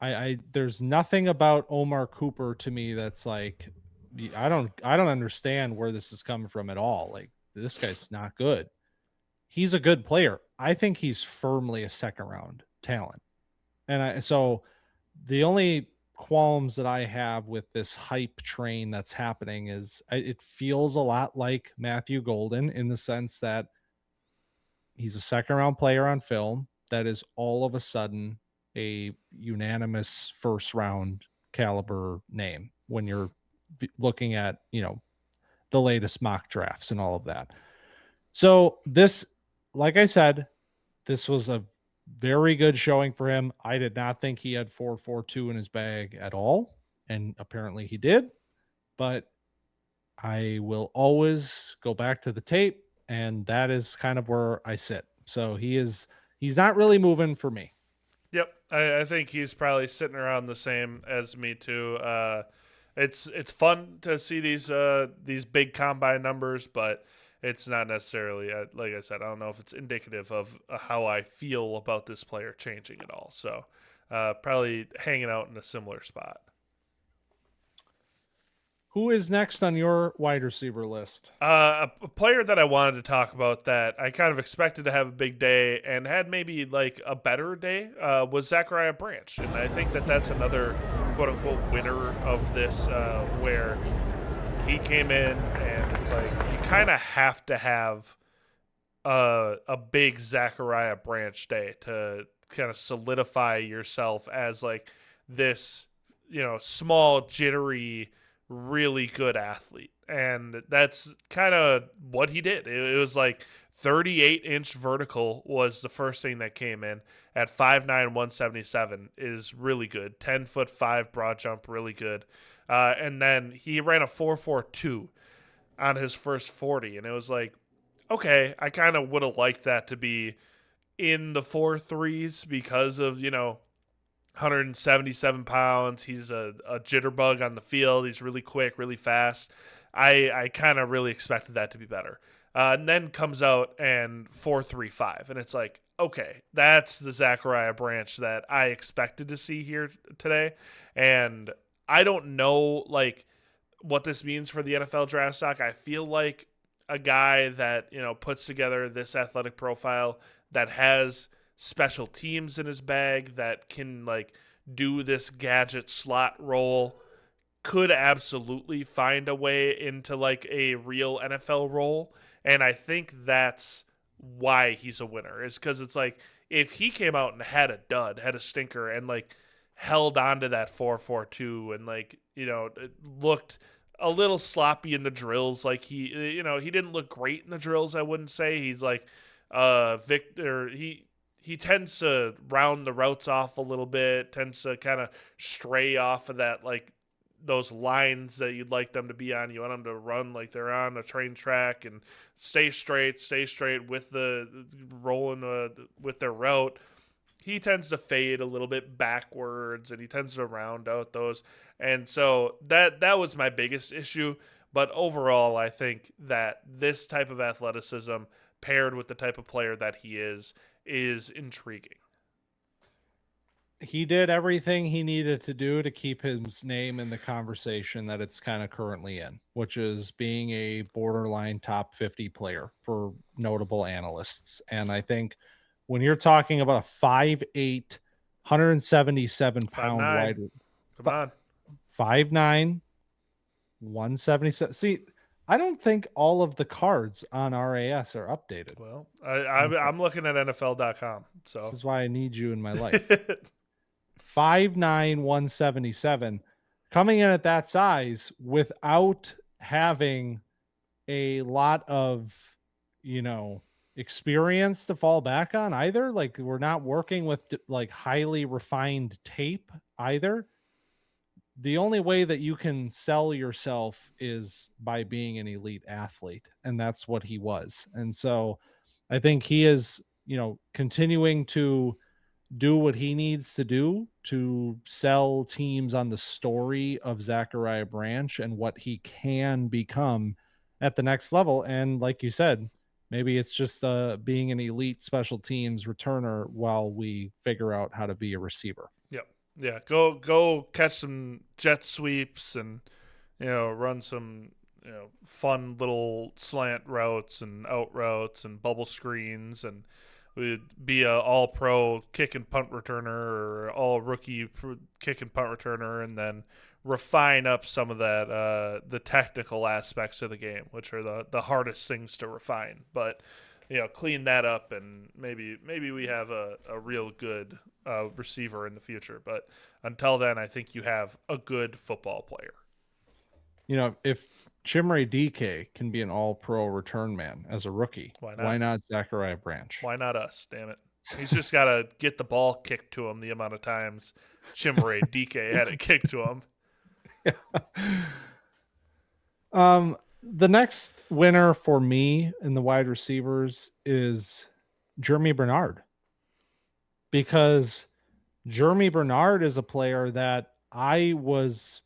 I there's nothing about Omar Cooper to me that's like, I don't understand where this is coming from at all. Like, this guy's not good. He's a good player. I think he's firmly a second round talent. And so the only qualms that I have with this hype train that's happening is it feels a lot like Matthew Golden in the sense that he's a second round player on film that is all of a sudden a unanimous first round caliber name when you're looking at, the latest mock drafts and all of that. So this, like I said, this was a very good showing for him. I did not think he had 4.42 in his bag at all, and apparently he did. But I will always go back to the tape, and that is kind of where I sit. So he's not really moving for me. Yep, I think he's probably sitting around the same as me too. It's fun to see these big combine numbers, but it's not necessarily like I said. I don't know if it's indicative of how I feel about this player changing at all. So probably hanging out in a similar spot. Who is next on your wide receiver list? A player that I wanted to talk about that I kind of expected to have a big day and had maybe like a better day was Zachariah Branch. And I think that's another quote unquote winner of this where he came in and it's like you kind of have to have a big Zachariah Branch day to kind of solidify yourself as like this, small, jittery, really good athlete. And that's kind of what he did. It was like 38-inch vertical was the first thing that came in at 5'9", 177 is really good. 10'5" broad jump, really good. And then he ran a 4.42 on his first 40. And it was like, okay, I kind of would have liked that to be in the 4.3s because of, 177 pounds. He's a jitterbug on the field. He's really quick, really fast. I kind of really expected that to be better. And then comes out and 4.35. And it's like, okay, that's the Zachariah Branch that I expected to see here today. And I don't know, like, what this means for the NFL draft stock. I feel like a guy that, puts together this athletic profile that has special teams in his bag that can like do this gadget slot role could absolutely find a way into like a real NFL role. And I think that's why he's a winner is because it's like if he came out and had a dud, had a stinker and like held on to that 4.42 and like, it looked a little sloppy in the drills. Like he didn't look great in the drills. I wouldn't say he's like Victor. He tends to round the routes off a little bit, tends to kind of stray off of that, like those lines that you'd like them to be on. You want them to run like they're on a train track and stay straight with the rolling with their route. He tends to fade a little bit backwards and he tends to round out those. And so that was my biggest issue. But overall, I think that this type of athleticism paired with the type of player that he is intriguing. He did everything he needed to do to keep his name in the conversation that it's kind of currently in, which is being a borderline top 50 player for notable analysts. And I think when you're talking about a 5'8", 177 pound 5'9". wide, Come on, 5'9", 177. See, I don't think all of the cards on RAS are updated. Well, I'm looking at NFL.com. So this is why I need you in my life. 5'9", 177, coming in at that size without having a lot of, experience to fall back on either. Like we're not working with like highly refined tape either. The only way that you can sell yourself is by being an elite athlete. And that's what he was. And so I think he is, continuing to do what he needs to do to sell teams on the story of Zachariah Branch and what he can become at the next level. And like you said, maybe it's just being an elite special teams returner while we figure out how to be a receiver. Yep. Yeah, go catch some jet sweeps and run some fun little slant routes and out routes and bubble screens and would be a all-pro kick and punt returner or all-rookie kick and punt returner, and then refine up some of that the technical aspects of the game, which are the hardest things to refine. But clean that up, and maybe we have a real good receiver in the future. But until then, I think you have a good football player. If Chimere DK can be an all-pro return man as a rookie, why not Zachariah Branch? Why not us? Damn it! He's just got to get the ball kicked to him the amount of times Chimere DK had it kicked to him. The next winner for me in the wide receivers is Germie Bernard, because Germie Bernard is a player that I was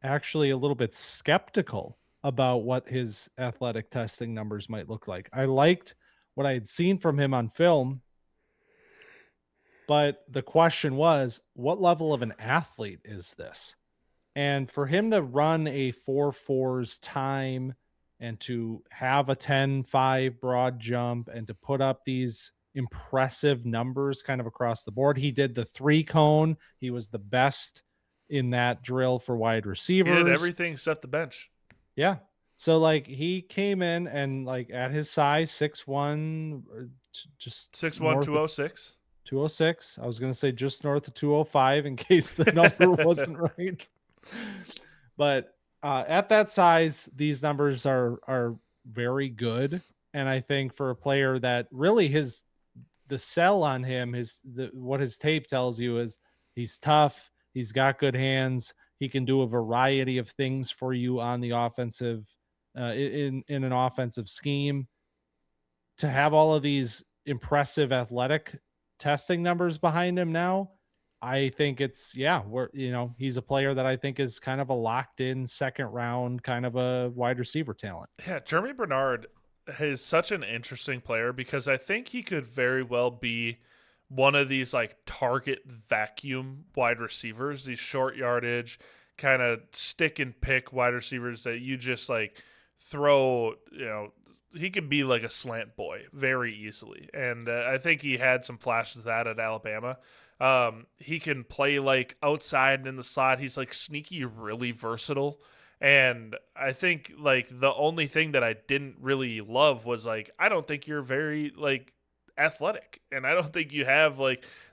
actually a little bit skeptical about what his athletic testing numbers might look like. I liked what I had seen from him on film, but the question was, what level of an athlete is this? And for him to run a 4.4s time and to have a 10.5 broad jump and to put up these impressive numbers kind of across the board. He did the 3-cone. He was the best in that drill for wide receivers. He did everything except the bench. Yeah. So he came in and at his size, 6'1", just 6'1", 206. 206. I was going to say just north of 205 in case the number wasn't right. But at that size, these numbers are very good. And I think for a player that really the sell on him, what his tape tells you is he's tough. He's got good hands. He can do a variety of things for you on the offensive, in an offensive scheme. To have all of these impressive athletic testing numbers behind him now, I think he's a player that I think is kind of a locked in second round kind of a wide receiver talent. Yeah, Germie Bernard is such an interesting player because I think he could very well be one of these target vacuum wide receivers, these short yardage kind of stick and pick wide receivers that you just throw, he could be like a slant boy very easily. And I think he had some flashes of that at Alabama. He can play outside and in the slot. He's sneaky, really versatile. And I think the only thing that I didn't really love was I don't think you're very athletic, and I don't think you have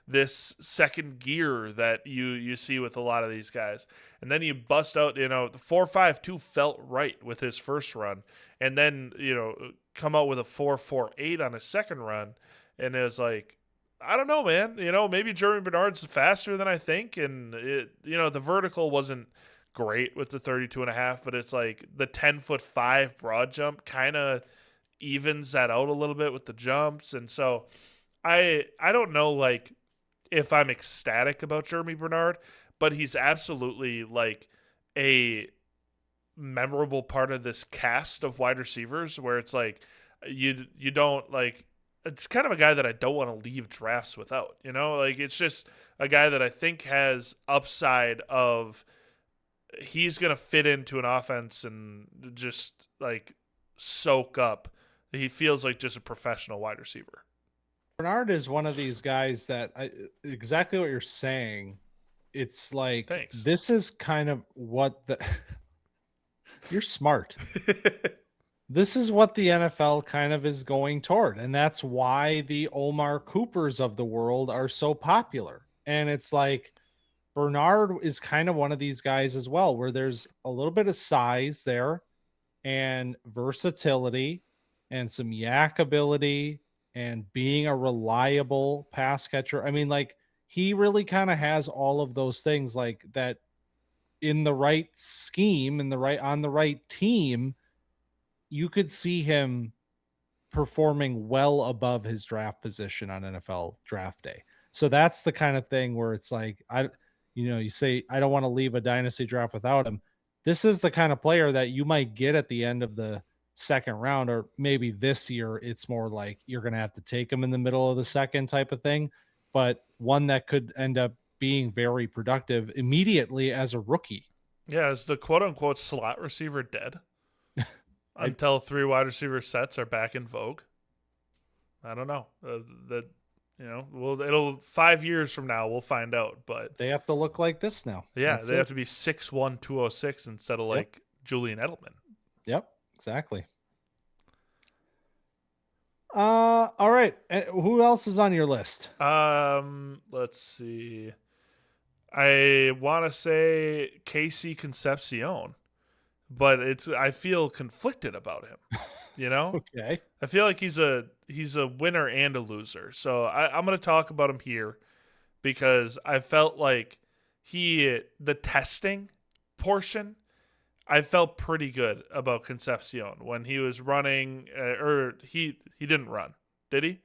this second gear that you see with a lot of these guys. And then you bust out, the 4.52 felt right with his first run, and then come out with a 4.48 on his second run, and it was I don't know, man. Maybe Germie Bernard's faster than I think, and the vertical wasn't great with the 32.5, but it's the 10'5" broad jump kind of evens that out a little bit with the jumps. And so I don't know if I'm ecstatic about Germie Bernard, but he's absolutely a memorable part of this cast of wide receivers where it's you don't it's kind of a guy that I don't want to leave drafts without, it's just a guy that I think has upside of he's going to fit into an offense and just soak up. He feels like just a professional wide receiver. Bernard is one of these guys that exactly what you're saying. It's Thanks. This is kind of what you're smart. This is what the NFL kind of is going toward. And that's why the Omar Coopers of the world are so popular. And it's Bernard is kind of one of these guys as well, where there's a little bit of size there and versatility and some yak ability and being a reliable pass catcher. I mean, he really kind of has all of those things that in the right scheme, on the right team, you could see him performing well above his draft position on NFL draft day. So that's the kind of thing where it's you say, I don't want to leave a dynasty draft without him. This is the kind of player that you might get at the end of the second round, or maybe this year it's more you're going to have to take him in the middle of the second type of thing, but one that could end up being very productive immediately as a rookie. Yeah. Is the quote unquote slot receiver dead until 3 wide receiver sets are back in vogue? I don't know. Well, it'll 5 years from now we'll find out. But They have to look like this now. yeah, That's they it. have to be 6'1", 206 instead of like Julian Edelman. Yep, exactly. All right. Who else is on your list? Let's see. I want to say Casey Concepcion, but I feel conflicted about him. Okay. I feel like he's a winner and a loser. So I'm going to talk about him here because I felt like the testing portion, I felt pretty good about Concepcion when he was running, or he didn't run, did he?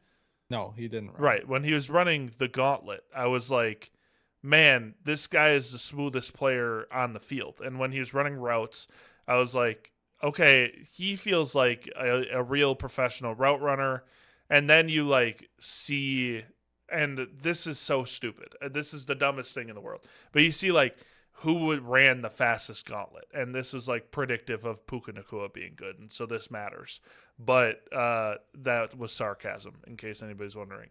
No, he didn't run. Right. When he was running the gauntlet, I was like, man, this guy is the smoothest player on the field. And when he was running routes, I was like, okay, he feels like a real professional route runner. And then you like see, and this is so stupid. This is the dumbest thing in the world. But you see like who ran the fastest gauntlet. And this was like predictive of Puka Nacua being good. And so this matters. But that was sarcasm, in case anybody's wondering.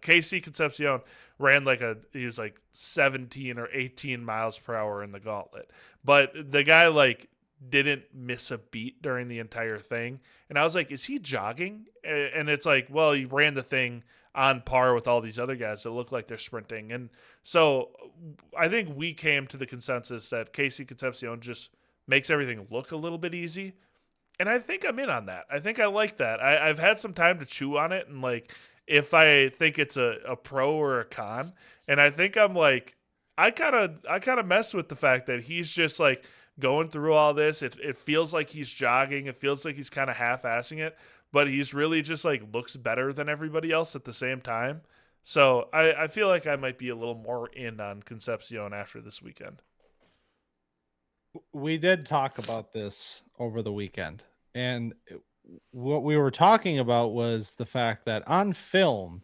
Casey Concepcion ran he was like 17 or 18 miles per hour in the gauntlet. But the guy like didn't miss a beat during the entire thing. And I was like, is he jogging? And it's like, well, he ran the thing on par with all these other guys that look like they're sprinting. And so I think we came to the consensus that Casey Concepcion just makes everything look a little bit easy. And I think I'm in on that. I think I like that. I've had some time to chew on it and like if I think it's a pro or a con. And I think I'm like, I kind of mess with the fact that he's just like going through all this. It feels like he's jogging. It feels like he's kind of half-assing it, but he's really just like looks better than everybody else at the same time. So I feel like I might be a little more in on Concepcion after this weekend. We did talk about this over the weekend, and what we were talking about was the fact that on film,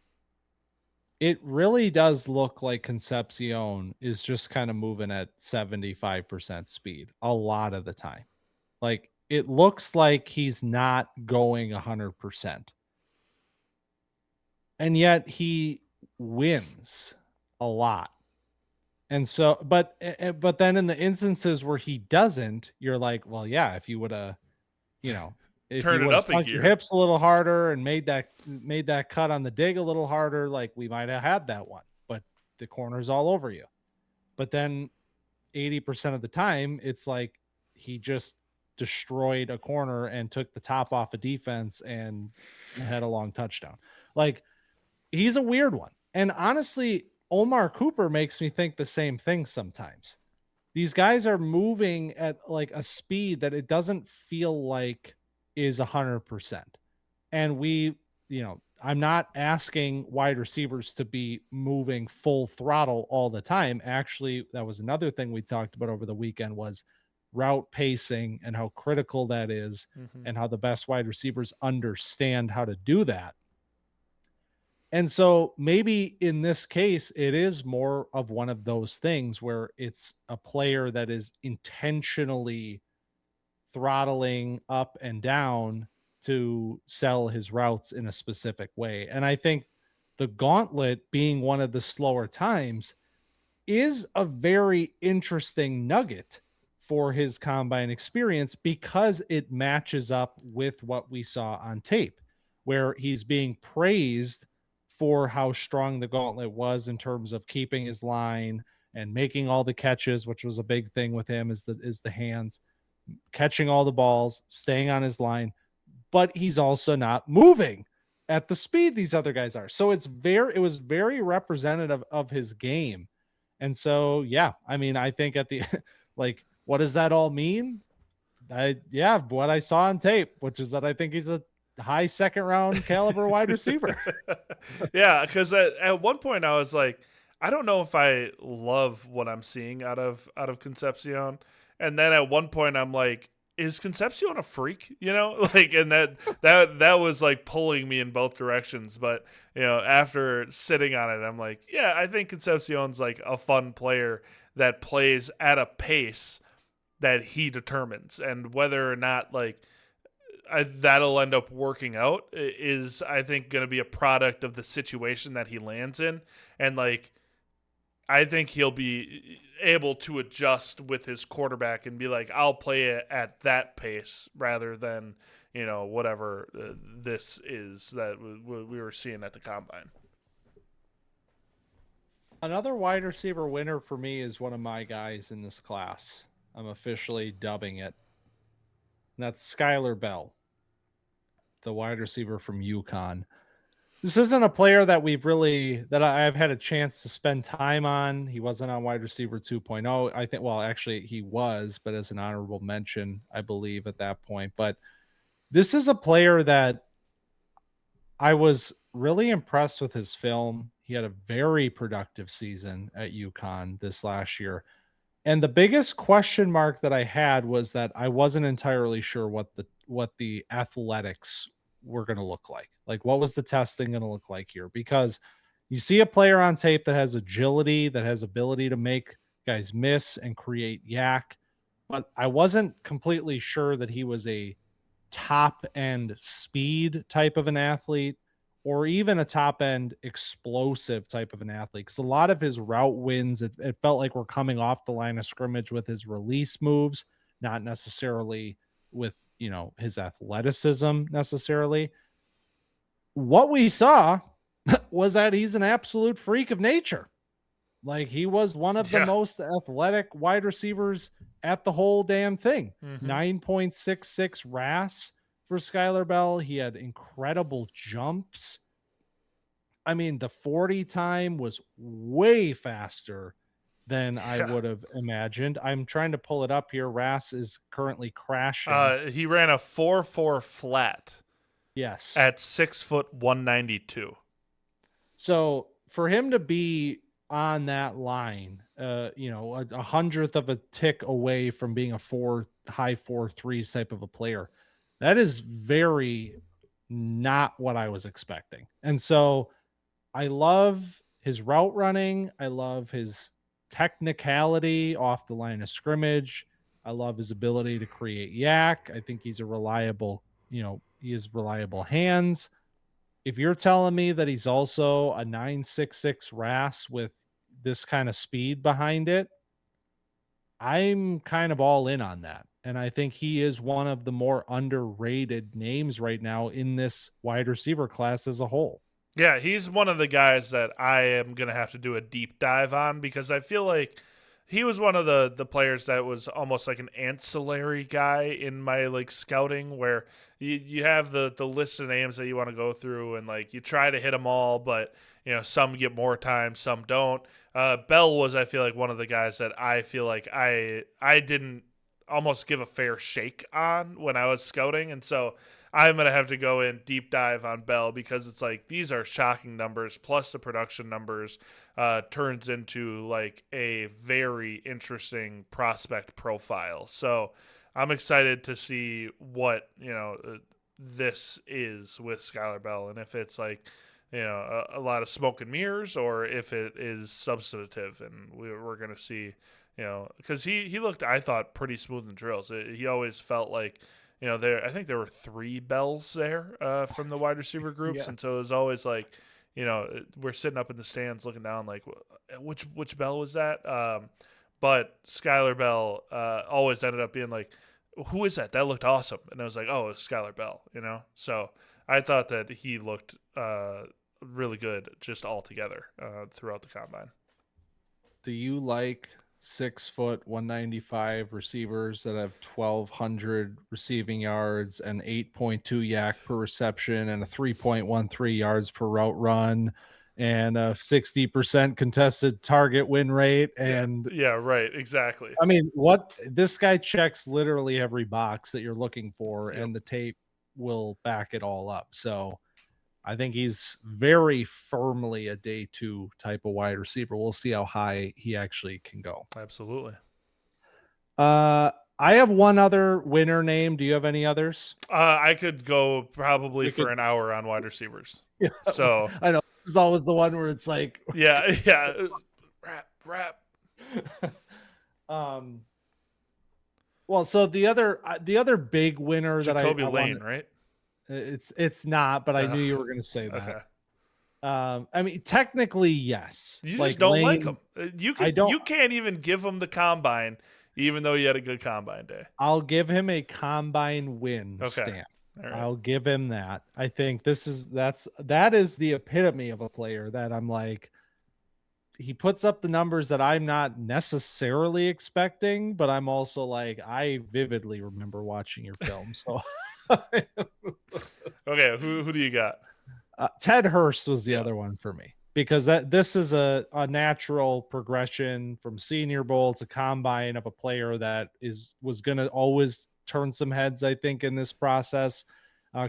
it really does look like Concepcion is just kind of moving at 75% speed a lot of the time. Like it looks like he's not going 100%. And yet he wins a lot. And so, but then in the instances where he doesn't, you're like, well, yeah, if you would have, if Turn you it would have up a sunk your gear. hips a little harder and made that cut on the dig a little harder, like we might have had that one. But the corner's all over you. But then 80% of the time, it's like he just destroyed a corner and took the top off a defense and had a long touchdown. Like he's a weird one. And honestly, Omar Cooper makes me think the same thing sometimes. These guys are moving at like a speed that it doesn't feel like is 100%. And I'm not asking wide receivers to be moving full throttle all the time. Actually, that was another thing we talked about over the weekend was route pacing and how critical that is and how the best wide receivers understand how to do that. And so maybe in this case, it is more of one of those things where it's a player that is intentionally throttling up and down to sell his routes in a specific way. And I think the gauntlet being one of the slower times is a very interesting nugget for his combine experience because it matches up with what we saw on tape, where he's being praised for how strong the gauntlet was in terms of keeping his line and making all the catches, which was a big thing with him is the hands, catching all the balls, staying on his line, but he's also not moving at the speed these other guys are. So it was very representative of his game. And so, yeah, I mean, I think at the, like, what does that all mean? What I saw on tape, which is that I think he's a high second round caliber wide receiver. Yeah, because at one point I was like, I don't know if I love what I'm seeing out of Concepcion, and then at one point I'm like, is Concepcion a freak? Like, and that was like pulling me in both directions. But after sitting on it, I'm like, yeah, I think Concepcion's like a fun player that plays at a pace that he determines, and whether or not like that'll end up working out is, I think, going to be a product of the situation that he lands in. And, like, I think he'll be able to adjust with his quarterback and be like, I'll play it at that pace rather than, whatever this is that we were seeing at the combine. Another wide receiver winner for me is one of my guys in this class. I'm officially dubbing it. And that's Skyler Bell, the wide receiver from UConn. This isn't a player that I've had a chance to spend time on. He wasn't on wide receiver 2.0. I think, well, actually he was, but as an honorable mention, I believe at that point. But this is a player that I was really impressed with his film. He had a very productive season at UConn this last year. And the biggest question mark that I had was that I wasn't entirely sure what the athletics were going to look like. Like, what was the testing going to look like here? Because you see a player on tape that has agility, that has ability to make guys miss and create yak, but I wasn't completely sure that he was a top end speed type of an athlete or even a top end explosive type of an athlete. Because a lot of his route wins, it felt like we're coming off the line of scrimmage with his release moves, not necessarily with, his athleticism necessarily. What we saw was that he's an absolute freak of nature. Like, he was one of the most athletic wide receivers at the whole damn thing. 9.66 RAS for Skyler Bell. He had incredible jumps. I mean, the 40 time was way faster than I would have imagined. I'm trying to pull it up here. RAS is currently crashing. He ran a 4.4 flat. Yes. At 6'192". So for him to be on that line, a hundredth of a tick away from being a high 4.3 type of a player, that is very not what I was expecting. And so I love his route running. I love his technicality off the line of scrimmage. I love his ability to create yak. I think he's a reliable, he has reliable hands. If you're telling me that he's also a 9.66 RAS with this kind of speed behind it, I'm kind of all in on that. And I think he is one of the more underrated names right now in this wide receiver class as a whole. Yeah, he's one of the guys that I am going to have to do a deep dive on because I feel like he was one of the players that was almost like an ancillary guy in my like scouting where you have the list of names that you want to go through and like you try to hit them all, but some get more time, some don't. Bell was, I feel like, one of the guys that I feel like I didn't almost give a fair shake on when I was scouting. And so I'm going to have to go in deep dive on Bell because it's like these are shocking numbers plus the production numbers turns into like a very interesting prospect profile. So I'm excited to see what, this is with Skyler Bell and if it's like, a lot of smoke and mirrors or if it is substantive. And we're going to see, because he looked, I thought, pretty smooth in drills. He always felt like, I think there were 3 Bells there from the wide receiver groups. Yes. And so it was always like, we're sitting up in the stands looking down like, which Bell was that? But Skyler Bell always ended up being like, who is that? That looked awesome. And I was like, oh, it's Skyler Bell, So I thought that he looked really good just all together throughout the combine. Do you like 6 foot 195 receivers that have 1,200 receiving yards and 8.2 yak per reception and a 3.13 yards per route run and a 60% contested target win rate? And yeah, right. Exactly. I mean, this guy checks literally every box that you're looking for, and the tape will back it all up. So I think he's very firmly a day 2 type of wide receiver. We'll see how high he actually can go. Absolutely. I have one other winner name. Do you have any others? I could go probably for an hour on wide receivers. Yeah, so I know this is always the one where it's like, yeah. Rap. Well, so the other big winner that Jacoby I Lane, want, right? it's not, but I knew you Ugh, were going to say that. okay. I mean, technically, yes. You just Like don't like Lane, him. I don't. You can't even give him the combine, even though he had a good combine day. I'll give him a combine win Okay. stamp. All right. I'll give him that. I think that is the epitome of a player that I'm like, he puts up the numbers that I'm not necessarily expecting, but I'm also like, I vividly remember watching your film. So Okay, who do you got? Ted Hurst was the Yeah. other one for me because this is a natural progression from Senior Bowl to combine of a player that was going to always turn some heads, I think, in this process,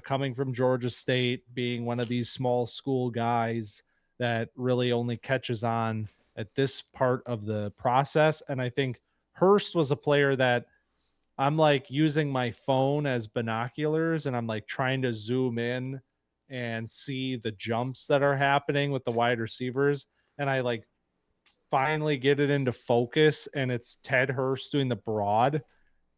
coming from Georgia State, being one of these small school guys that really only catches on at this part of the process. And I think Hurst was a player that I'm like using my phone as binoculars and I'm like trying to zoom in and see the jumps that are happening with the wide receivers. And I like finally get it into focus and it's Ted Hurst doing the broad.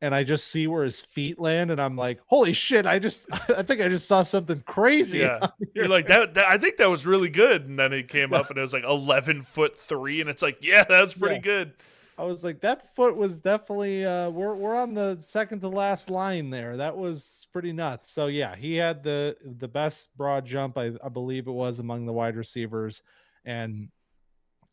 And I just see where his feet land, and I'm like, "Holy shit! I think I just saw something crazy." Yeah, you're like that. I think that was really good, and then it came up and it was like 11'3", and it's like, yeah, that's pretty good. I was like, that foot was definitely we're on the second to last line there. That was pretty nuts. So yeah, he had the best broad jump, I believe it was, among the wide receivers. And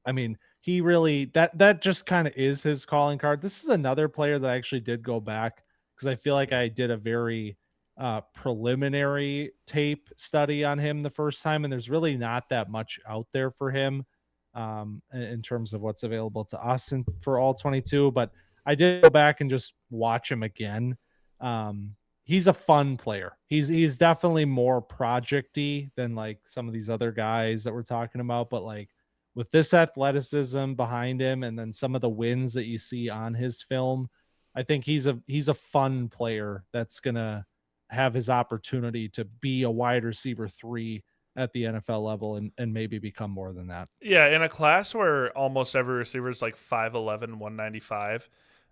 I mean, he really that just kind of is his calling card. This is another player that I actually did go back because I feel like I did a very preliminary tape study on him the first time, and there's really not that much out there for him in terms of what's available to us and for all 22. But I did go back and just watch him again. He's a fun player. He's definitely more projecty than like some of these other guys that we're talking about, but like with this athleticism behind him and then some of the wins that you see on his film, I think he's a fun player that's gonna have his opportunity to be a wide receiver 3 at the NFL level and maybe become more than that. Yeah, in a class where almost every receiver is like 5'11", 195,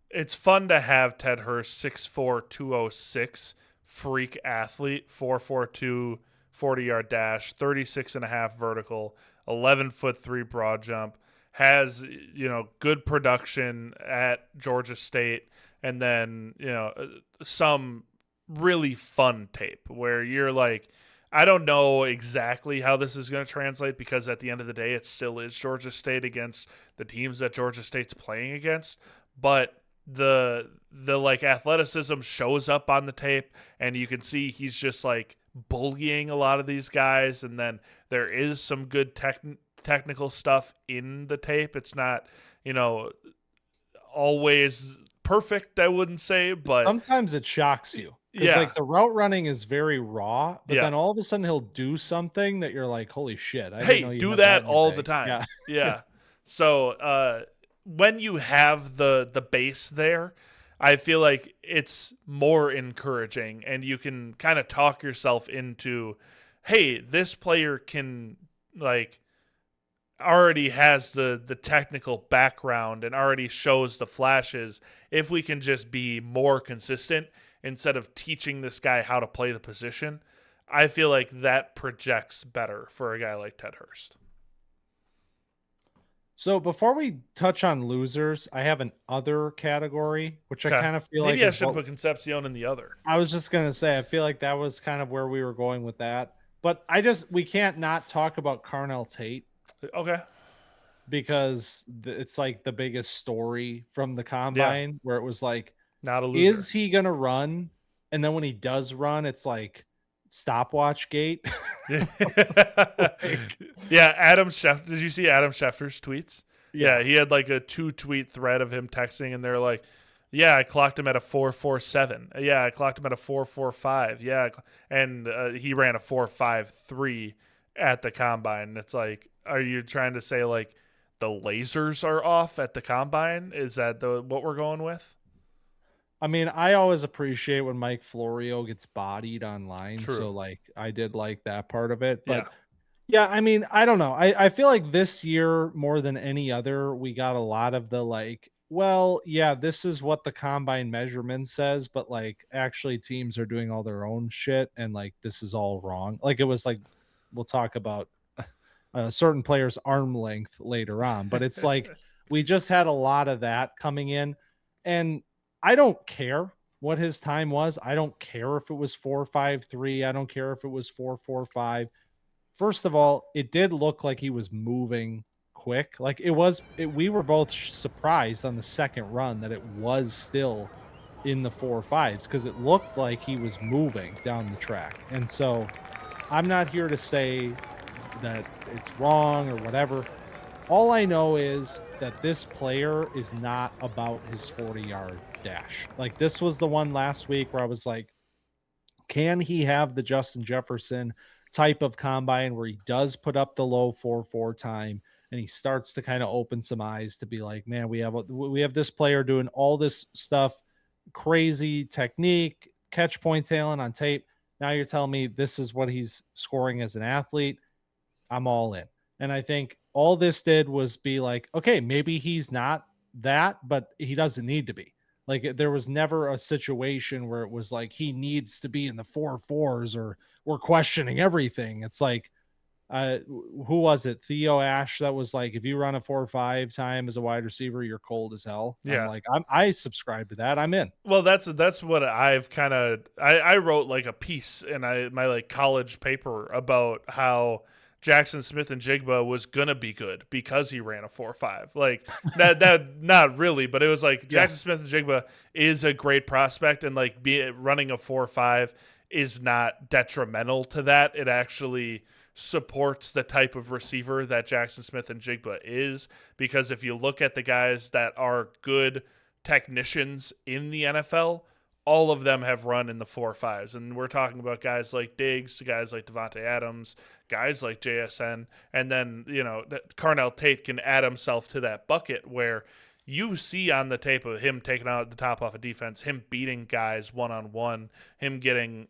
it's fun to have Ted Hurst, 6'4", 206, freak athlete, 4.42 40-yard dash, 36.5 vertical, 11'3" broad jump, has, good production at Georgia State, and then, some really fun tape where you're like, I don't know exactly how this is going to translate because at the end of the day, it still is Georgia State against the teams that Georgia State's playing against. But the like athleticism shows up on the tape, and you can see he's just like bullying a lot of these guys. And then there is some good technical stuff in the tape. It's not, always perfect, I wouldn't say, but Sometimes it shocks you. Because yeah. like the route running is very raw, but Yeah. then all of a sudden he'll do something that you're like, holy shit. I didn't Hey, know you do had that in your all bag. the time. Yeah. Yeah. So when you have the base there, I feel like it's more encouraging, and you can kind of talk yourself into, hey, this player can like already has the technical background and already shows the flashes. If we can just be more consistent instead of teaching this guy how to play the position, I feel like that projects better for a guy like Ted Hurst. So before we touch on losers, I have an other category, which I Okay. kind of feel Maybe like I is should what put Concepcion in the other. I was just gonna say. I feel like that was kind of where we were going with that, but we can't not talk about Carnell Tate Okay. because it's like the biggest story from the combine where it was like, Not a loser. is he gonna run? And then when he does run, it's like stopwatch gate. Yeah, Adam Schefter. Did you see Adam Schefter's tweets? Yeah. Yeah, he had like a 2-tweet thread of him texting, and they're like, yeah, I clocked him at a 4.47. Yeah, I clocked him at a 4.45. Yeah, and he ran a 4.53 at the combine. It's like, are you trying to say like the lasers are off at the combine? Is that what we're going with? I mean, I always appreciate when Mike Florio gets bodied online. True. So like I did like that part of it. But Yeah. I mean, I don't know. I feel like this year more than any other, we got a lot of the like well, yeah, this is what the combine measurement says, but like actually teams are doing all their own shit and like this is all wrong. Like it was like we'll talk about a certain player's arm length later on, but it's like we just had a lot of that coming in and I don't care what his time was. I don't care if it was 4.53. I don't care if it was 4.45. First of all, it did look like he was moving quick. Like we were both surprised on the second run that it was still in the 4.5s because it looked like he was moving down the track. And so I'm not here to say that it's wrong or whatever. All I know is that this player is not about his 40-yard dash. Like this was the one last week where I was like, can he have the Justin Jefferson type of combine where he does put up the low 4.4 time and he starts to kind of open some eyes to be like, man, we have this player doing all this stuff, crazy technique, catch point talent on tape. Now you're telling me this is what he's scoring as an athlete. I'm all in. And I think all this did was be like, okay, maybe he's not that, but he doesn't need to be. Like there was never a situation where it was like he needs to be in the 4.4s or we're questioning everything. It's like, who was it? Theo Ash that was like, if you run a 4.5 time as a wide receiver, you're cold as hell. Yeah. I'm like, I subscribe to that. I'm in. Well, that's what I've kind of I wrote like a piece in my like college paper about how Jackson Smith-Njigba was gonna be good because he ran a 4.5. Like that not really, but it was like Jackson Smith-Njigba is a great prospect, and like running a 4.5 is not detrimental to that. It actually supports the type of receiver that Jackson Smith-Njigba is, because if you look at the guys that are good technicians in the NFL, all of them have run in the 4.5s. And we're talking about guys like Diggs, guys like Devontae Adams, guys like JSN. And then, Carnell Tate can add himself to that bucket where you see on the tape of him taking out the top off of defense, him beating guys one-on-one, him getting,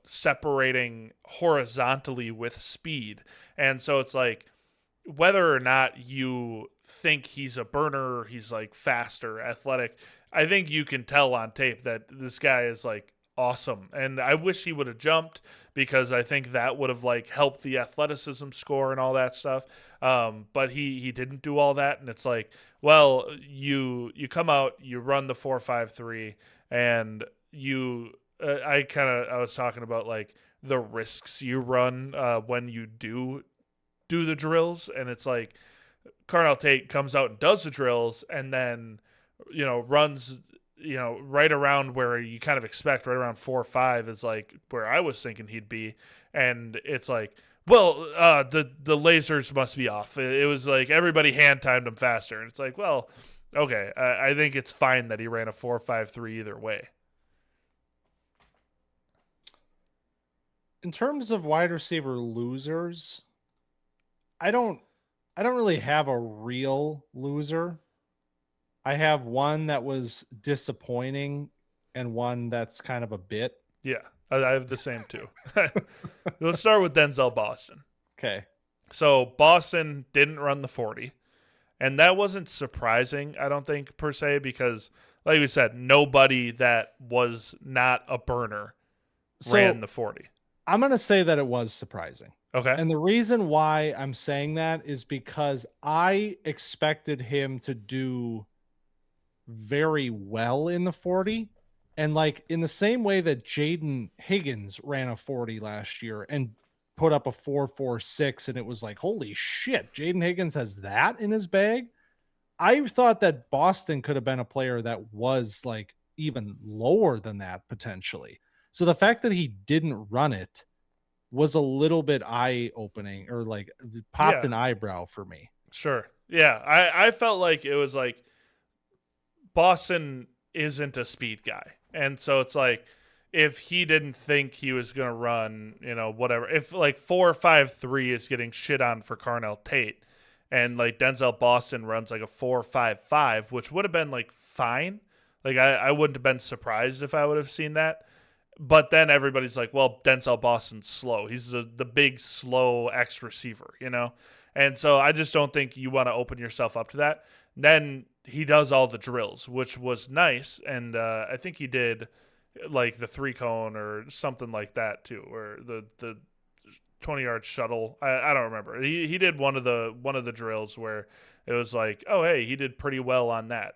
separating horizontally with speed. And so it's like, whether or not you think he's a burner, he's like faster, athletic, I think you can tell on tape that this guy is like awesome. And I wish he would have jumped because I think that would have like helped the athleticism score and all that stuff. But he didn't do all that. And it's like, well, you come out, you run the 4.53 and I was talking about like the risks you run when you do the drills. And it's like Carnell Tate comes out and does the drills and then runs, right around where you kind of expect, right around 4.5 is like where I was thinking he'd be. And it's like, well, the lasers must be off. It was like everybody hand timed him faster. And it's like, well, okay, I think it's fine that he ran a 4.53 either way. In terms of wide receiver losers, I don't really have a real loser. I have one that was disappointing and one that's kind of a bit. Yeah, I have the same too. Let's start with Denzel Boston. Okay. So Boston didn't run the 40, and that wasn't surprising, I don't think, per se, because, like we said, nobody that was not a burner ran the 40. I'm going to say that it was surprising. Okay. And the reason why I'm saying that is because I expected him to do very well in the 40, and like in the same way that Jaden Higgins ran a 40 last year and put up a 4.46 and it was like, holy shit, Jaden Higgins has that in his bag. I thought that Boston could have been a player that was like even lower than that potentially. So the fact that he didn't run it was a little bit eye-opening, or like popped an eyebrow for me. Sure. Yeah. I felt like it was like Boston isn't a speed guy. And so it's like, if he didn't think he was going to run, whatever, if like 4.53 is getting shit on for Carnell Tate and like Denzel Boston runs like a 4.55, which would have been like fine. Like I wouldn't have been surprised if I would have seen that. But then everybody's like, well, Denzel Boston's slow. He's the big, slow X receiver, And so I just don't think you want to open yourself up to that. Then he does all the drills, which was nice. And I think he did like the 3-cone or something like that too, or the 20-yard shuttle. I don't remember. He did one of the drills where it was like, oh hey, he did pretty well on that.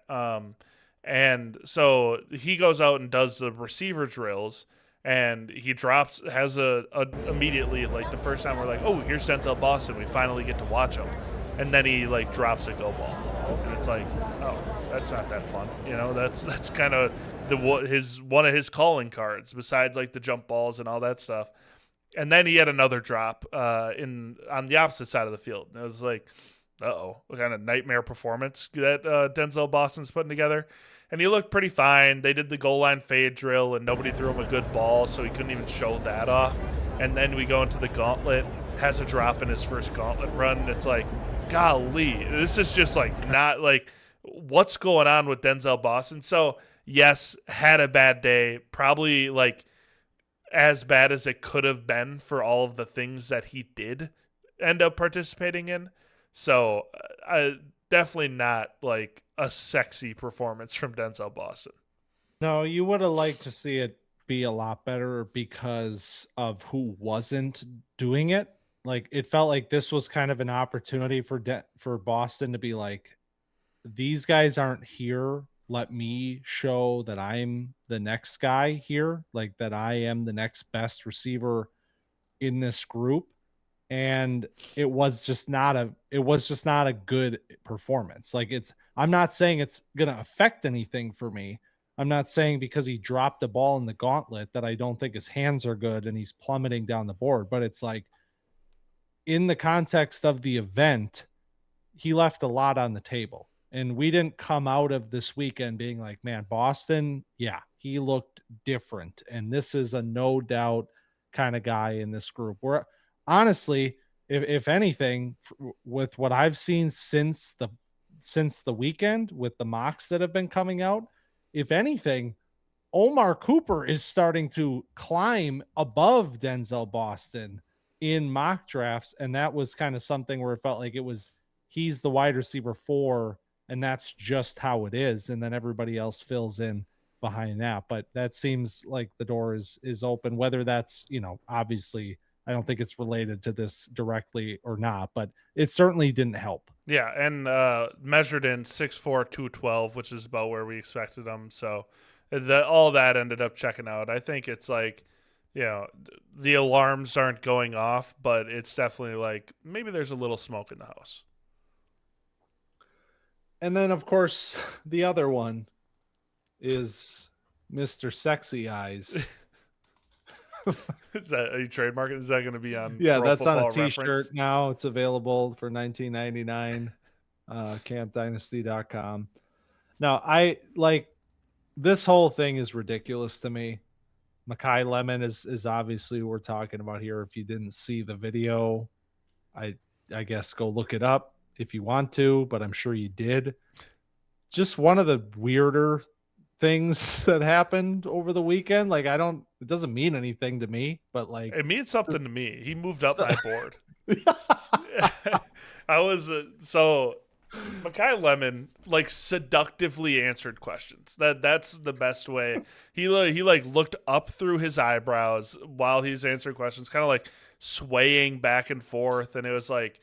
And so he goes out and does the receiver drills, and he has a immediately, like the first time we're like, oh, here's Denzel Boston, we finally get to watch him, and then he like drops a go ball, and it's like, oh, that's not that fun, that's kind of one of his calling cards besides like the jump balls and all that stuff. And then he had another drop on the opposite side of the field, and it was like, what kind of nightmare performance that Denzel Boston's putting together. And he looked pretty fine. They did the goal line fade drill, and nobody threw him a good ball, so he couldn't even show that off. And then we go into the gauntlet, has a drop in his first gauntlet run, and it's like, golly, this is just like not like what's going on with Denzel Boston. So, yes, had a bad day, probably like as bad as it could have been for all of the things that he did end up participating in. So, definitely not like a sexy performance from Denzel Boston. No, you would have liked to see it be a lot better because of who wasn't doing it. Like it felt like this was kind of an opportunity for Boston to be like, these guys aren't here. Let me show that I'm the next guy here, like that I am the next best receiver in this group. And it was just not a good performance. Like I'm not saying it's going to affect anything for me. I'm not saying because he dropped a ball in the gauntlet that I don't think his hands are good and he's plummeting down the board, but it's like in the context of the event, he left a lot on the table. And we didn't come out of this weekend being like, man, Boston, yeah, he looked different. And this is a no doubt kind of guy in this group. Where honestly, if anything, with what I've seen since the weekend with the mocks that have been coming out, if anything, Omar Cooper is starting to climb above Denzel Boston in mock drafts. And that was kind of something where it felt like he's the wide receiver 4, and that's just how it is. And then everybody else fills in behind that. But that seems like the door is open, whether that's, obviously I don't think it's related to this directly or not, but it certainly didn't help. Yeah, and measured in 6'4", 212, which is about where we expected him. So all that ended up checking out. I think it's like, the alarms aren't going off, but it's definitely like maybe there's a little smoke in the house. And then, of course, the other one is Mr. Sexy Eyes. Are you trademarking? Is that going to be on? Yeah, Pro that's on a Football t-shirt Reference? now. It's available for $19.99. CampDynasty.com. Now, I like this whole thing is ridiculous to me. Makai Lemon is obviously who we're talking about here. If you didn't see the video, I guess go look it up if you want to, but I'm sure you did. Just one of the weirder things that happened over the weekend. Like it doesn't mean anything to me, but like it means something to me. He moved up my board. I was so Makai Lemon like seductively answered questions. That's the best way. He like looked up through his eyebrows while he was answering questions, kind of like swaying back and forth, and it was like,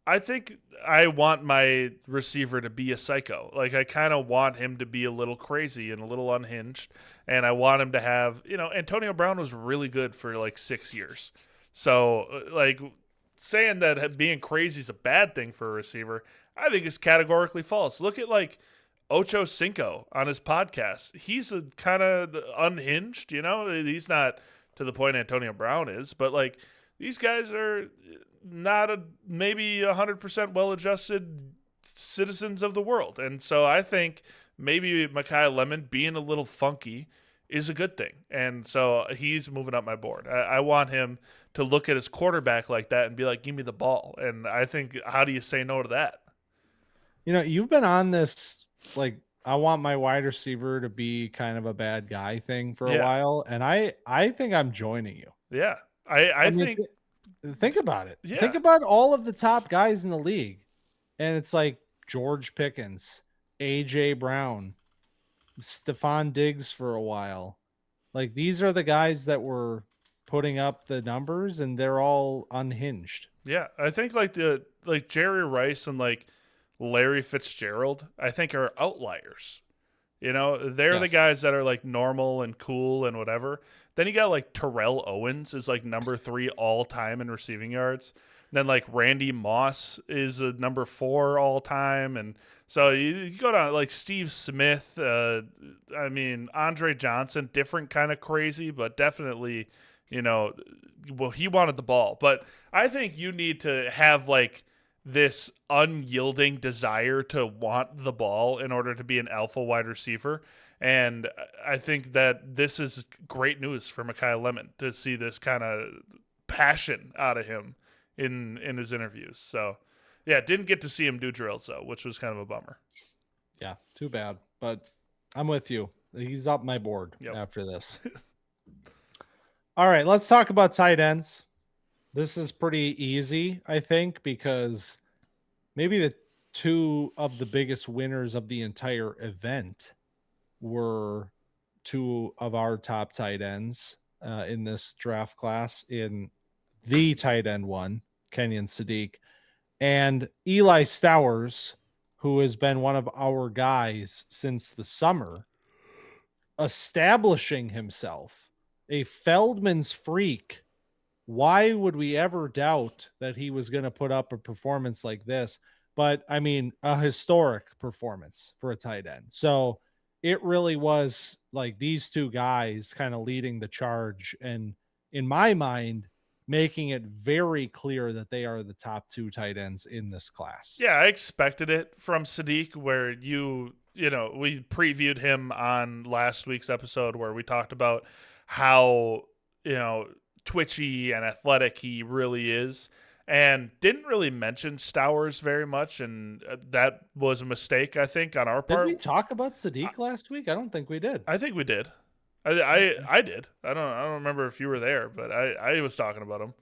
I think I want my receiver to be a psycho. Like I kind of want him to be a little crazy and a little unhinged, and I want him to have, Antonio Brown was really good for like 6 years. So like saying that being crazy is a bad thing for a receiver, I think is categorically false. Look at like Ocho Cinco on his podcast. He's a kind of unhinged, he's not to the point Antonio Brown is, but like these guys are not maybe 100% well-adjusted citizens of the world. And so I think maybe Makai Lemon being a little funky is a good thing. And so he's moving up my board. I want him to look at his quarterback like that and be like, give me the ball. And I think, how do you say no to that? You've been on this, like, I want my wide receiver to be kind of a bad guy thing for a while. And I think I'm joining you. Yeah. I think... Think about it. Yeah. Think about all of the top guys in the league. And it's like George Pickens AJ Brown, Stephon Diggs for a while. Like these are the guys that were putting up the numbers, and they're all unhinged. Yeah, I think like Jerry Rice and like Larry Fitzgerald, I think are outliers. You know, they're the Yes. guys that are like normal and cool and whatever. Then you got like Terrell Owens is like number 3 all time in receiving yards. Then like Randy Moss is a number 4 all time, and so you go down like Steve Smith. I mean Andre Johnson, different kind of crazy, but definitely, you know, well he wanted the ball. But I think you need to have like this unyielding desire to want the ball in order to be an alpha wide receiver. And I think that this is great news for Makai Lemon to see this kind of passion out of him in his interviews. So, yeah, didn't get to see him do drills, though, which was kind of a bummer. Yeah, too bad. But I'm with you. He's up my board after this. All right, let's talk about tight ends. This is pretty easy, I think, because maybe the two of the biggest winners of the entire event were two of our top tight ends in this draft class. In the tight end one, Kenyon Sadiq, and Eli Stowers, who has been one of our guys since the summer, establishing himself, a Feldman's freak. Why would we ever doubt that he was going to put up a performance like this? But I mean, a historic performance for a tight end. So it really was like these two guys kind of leading the charge. And in my mind, making it very clear that they are the top 2 tight ends in this class. Yeah, I expected it from Sadiq, where you know, we previewed him on last week's episode where we talked about how, you know, twitchy and athletic he really is, and didn't really mention Stowers very much, and that was a mistake, I think, on our part. Did we talk about Sadiq last week? I don't think we did. I think we did. I did. I don't remember if you were there, but I was talking about him.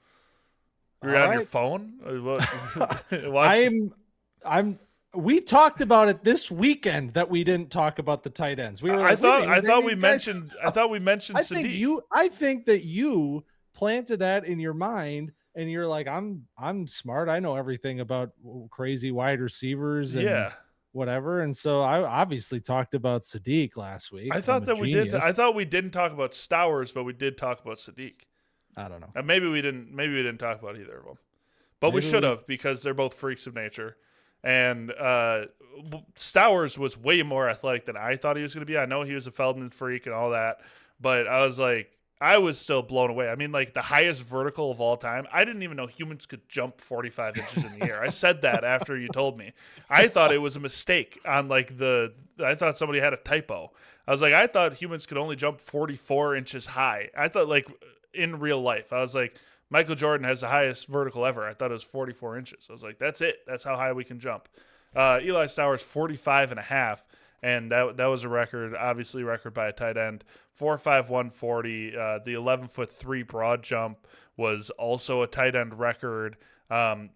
You were on your phone? We talked about it this weekend that we didn't talk about the tight ends. We were like, I thought we mentioned Sadiq. I think that you planted that in your mind, and you're like, I'm smart. I know everything about crazy wide receivers and whatever. And so I obviously talked about Sadiq last week. I thought that we did. I thought we didn't talk about Stowers, but we did talk about Sadiq. I don't know. And maybe we didn't talk about either of them, but we should have, because they're both freaks of nature. And Stowers was way more athletic than I thought he was going to be. I know he was a Feldman freak and all that, but I was still blown away. I mean, like the highest vertical of all time. I didn't even know humans could jump 45 inches in the air. I said that after you told me. I thought it was a mistake on I thought somebody had a typo. I was like, I thought humans could only jump 44 inches high. I thought like in real life, I was like, Michael Jordan has the highest vertical ever. I thought it was 44 inches. I was like, that's it. That's how high we can jump. Eli Stowers, 45 and a half. And that was a record, obviously record by a tight end. 4.5, 140. The 11'3" broad jump was also a tight end record.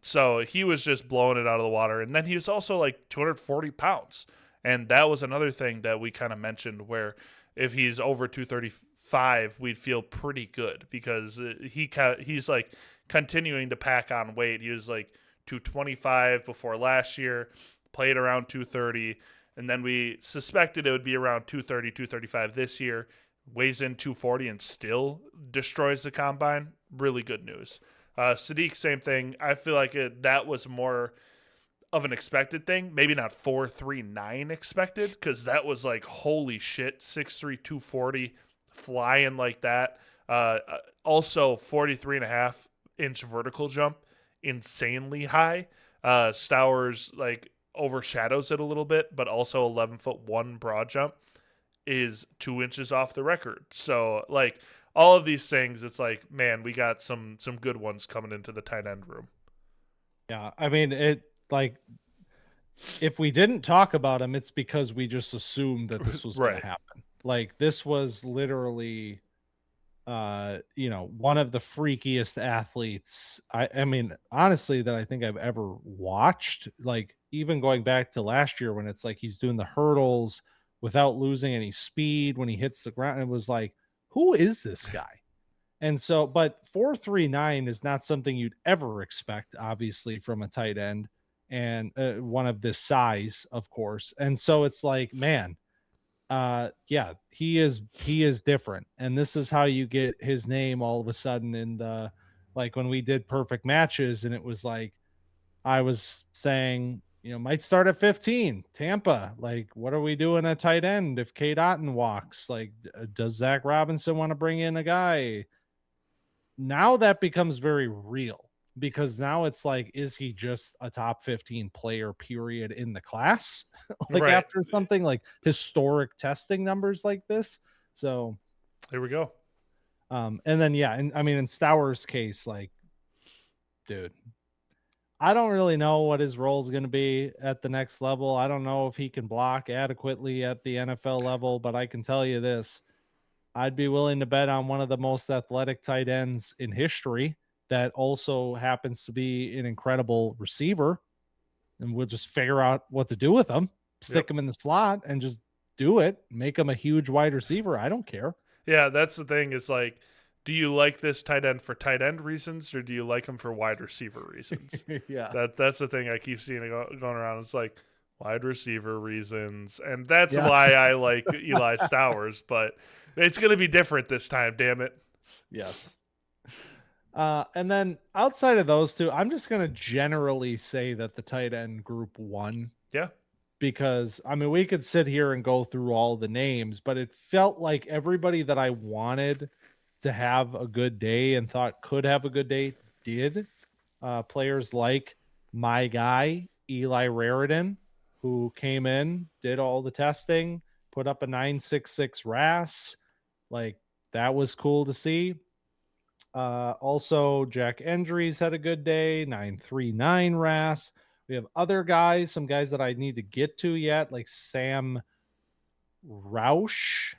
So he was just blowing it out of the water. And then he was also like 240 pounds. And that was another thing that we kind of mentioned, where if he's over 235, we'd feel pretty good, because he's like continuing to pack on weight. He was like 225 before last year, played around 230. And then we suspected it would be around 230, 235 this year. Weighs in 240 and still destroys the combine. Really good news. Sadiq, same thing. I feel like that was more of an expected thing. Maybe not 4.39 expected, because that was like, holy shit, 6'3", 240, flying like that. Also, 43.5-inch vertical jump, insanely high. Stowers, like, overshadows it a little bit, but also 11'1" broad jump is 2 inches off the record. So like all of these things, it's like, man, we got some good ones coming into the tight end room. Yeah, I mean, it like if we didn't talk about him, it's because we just assumed that this was going to happen. Like this was literally one of the freakiest athletes. I mean, honestly, that I think I've ever watched. Like even going back to last year when it's like he's doing the hurdles without losing any speed when he hits the ground. It was like, who is this guy? And so, but 4.39 is not something you'd ever expect, obviously, from a tight end and one of this size, of course. And so it's like, man, yeah, he is different. And this is how you get his name all of a sudden in the, like when we did perfect matches, and it was like, I was saying, might start at 15. Tampa, like, what are we doing at tight end if Kate Otten walks? Like, does Zach Robinson want to bring in a guy? Now that becomes very real because now it's like, is he just a top 15 player period in the class? Like Right. after something like historic testing numbers like this. So There we go. and then yeah, and I mean in Stowers' case, like, dude, I don't really know what his role is going to be at the next level. I don't know if he can block adequately at the NFL level, but I can tell you this. I'd be willing to bet on one of the most athletic tight ends in history that also happens to be an incredible receiver. And we'll just figure out what to do with him, stick him in the slot and just do it, make him a huge wide receiver. I don't care. Yeah, that's the thing. It's like, do you like this tight end for tight end reasons, or do you like him for wide receiver reasons? Yeah. That's the thing I keep seeing going around. It's like wide receiver reasons, and that's why I like Eli Stowers. But it's going to be different this time. Damn it. Yes. And then outside of those two, I'm just going to generally say that the tight end group won. Yeah. Because I mean, we could sit here and go through all the names, but it felt like everybody that I wanted to have a good day and thought could have a good day did. Players like my guy, Eli Raridan, who came in, did all the testing, put up a 9.66 RAS. Like, that was cool to see. Also, Jack Endries had a good day, 9.39 RAS. We have other guys, some guys that I need to get to yet, like Sam Roush,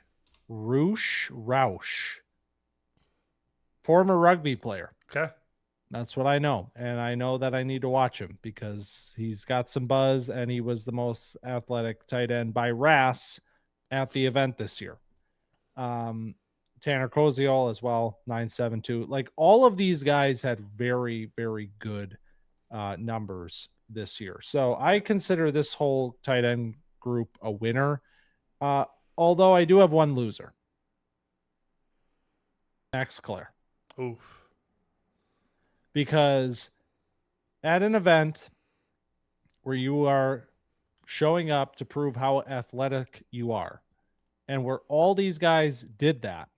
former rugby player. Okay. That's what I know. And I know that I need to watch him because he's got some buzz and he was the most athletic tight end by RAS at the event this year. Tanner Koziol as well, 9.72. Like all of these guys had very, very good numbers this year. So I consider this whole tight end group a winner. Although I do have one loser. Max Klare. Oof. Because at an event where you are showing up to prove how athletic you are, and where all these guys did that,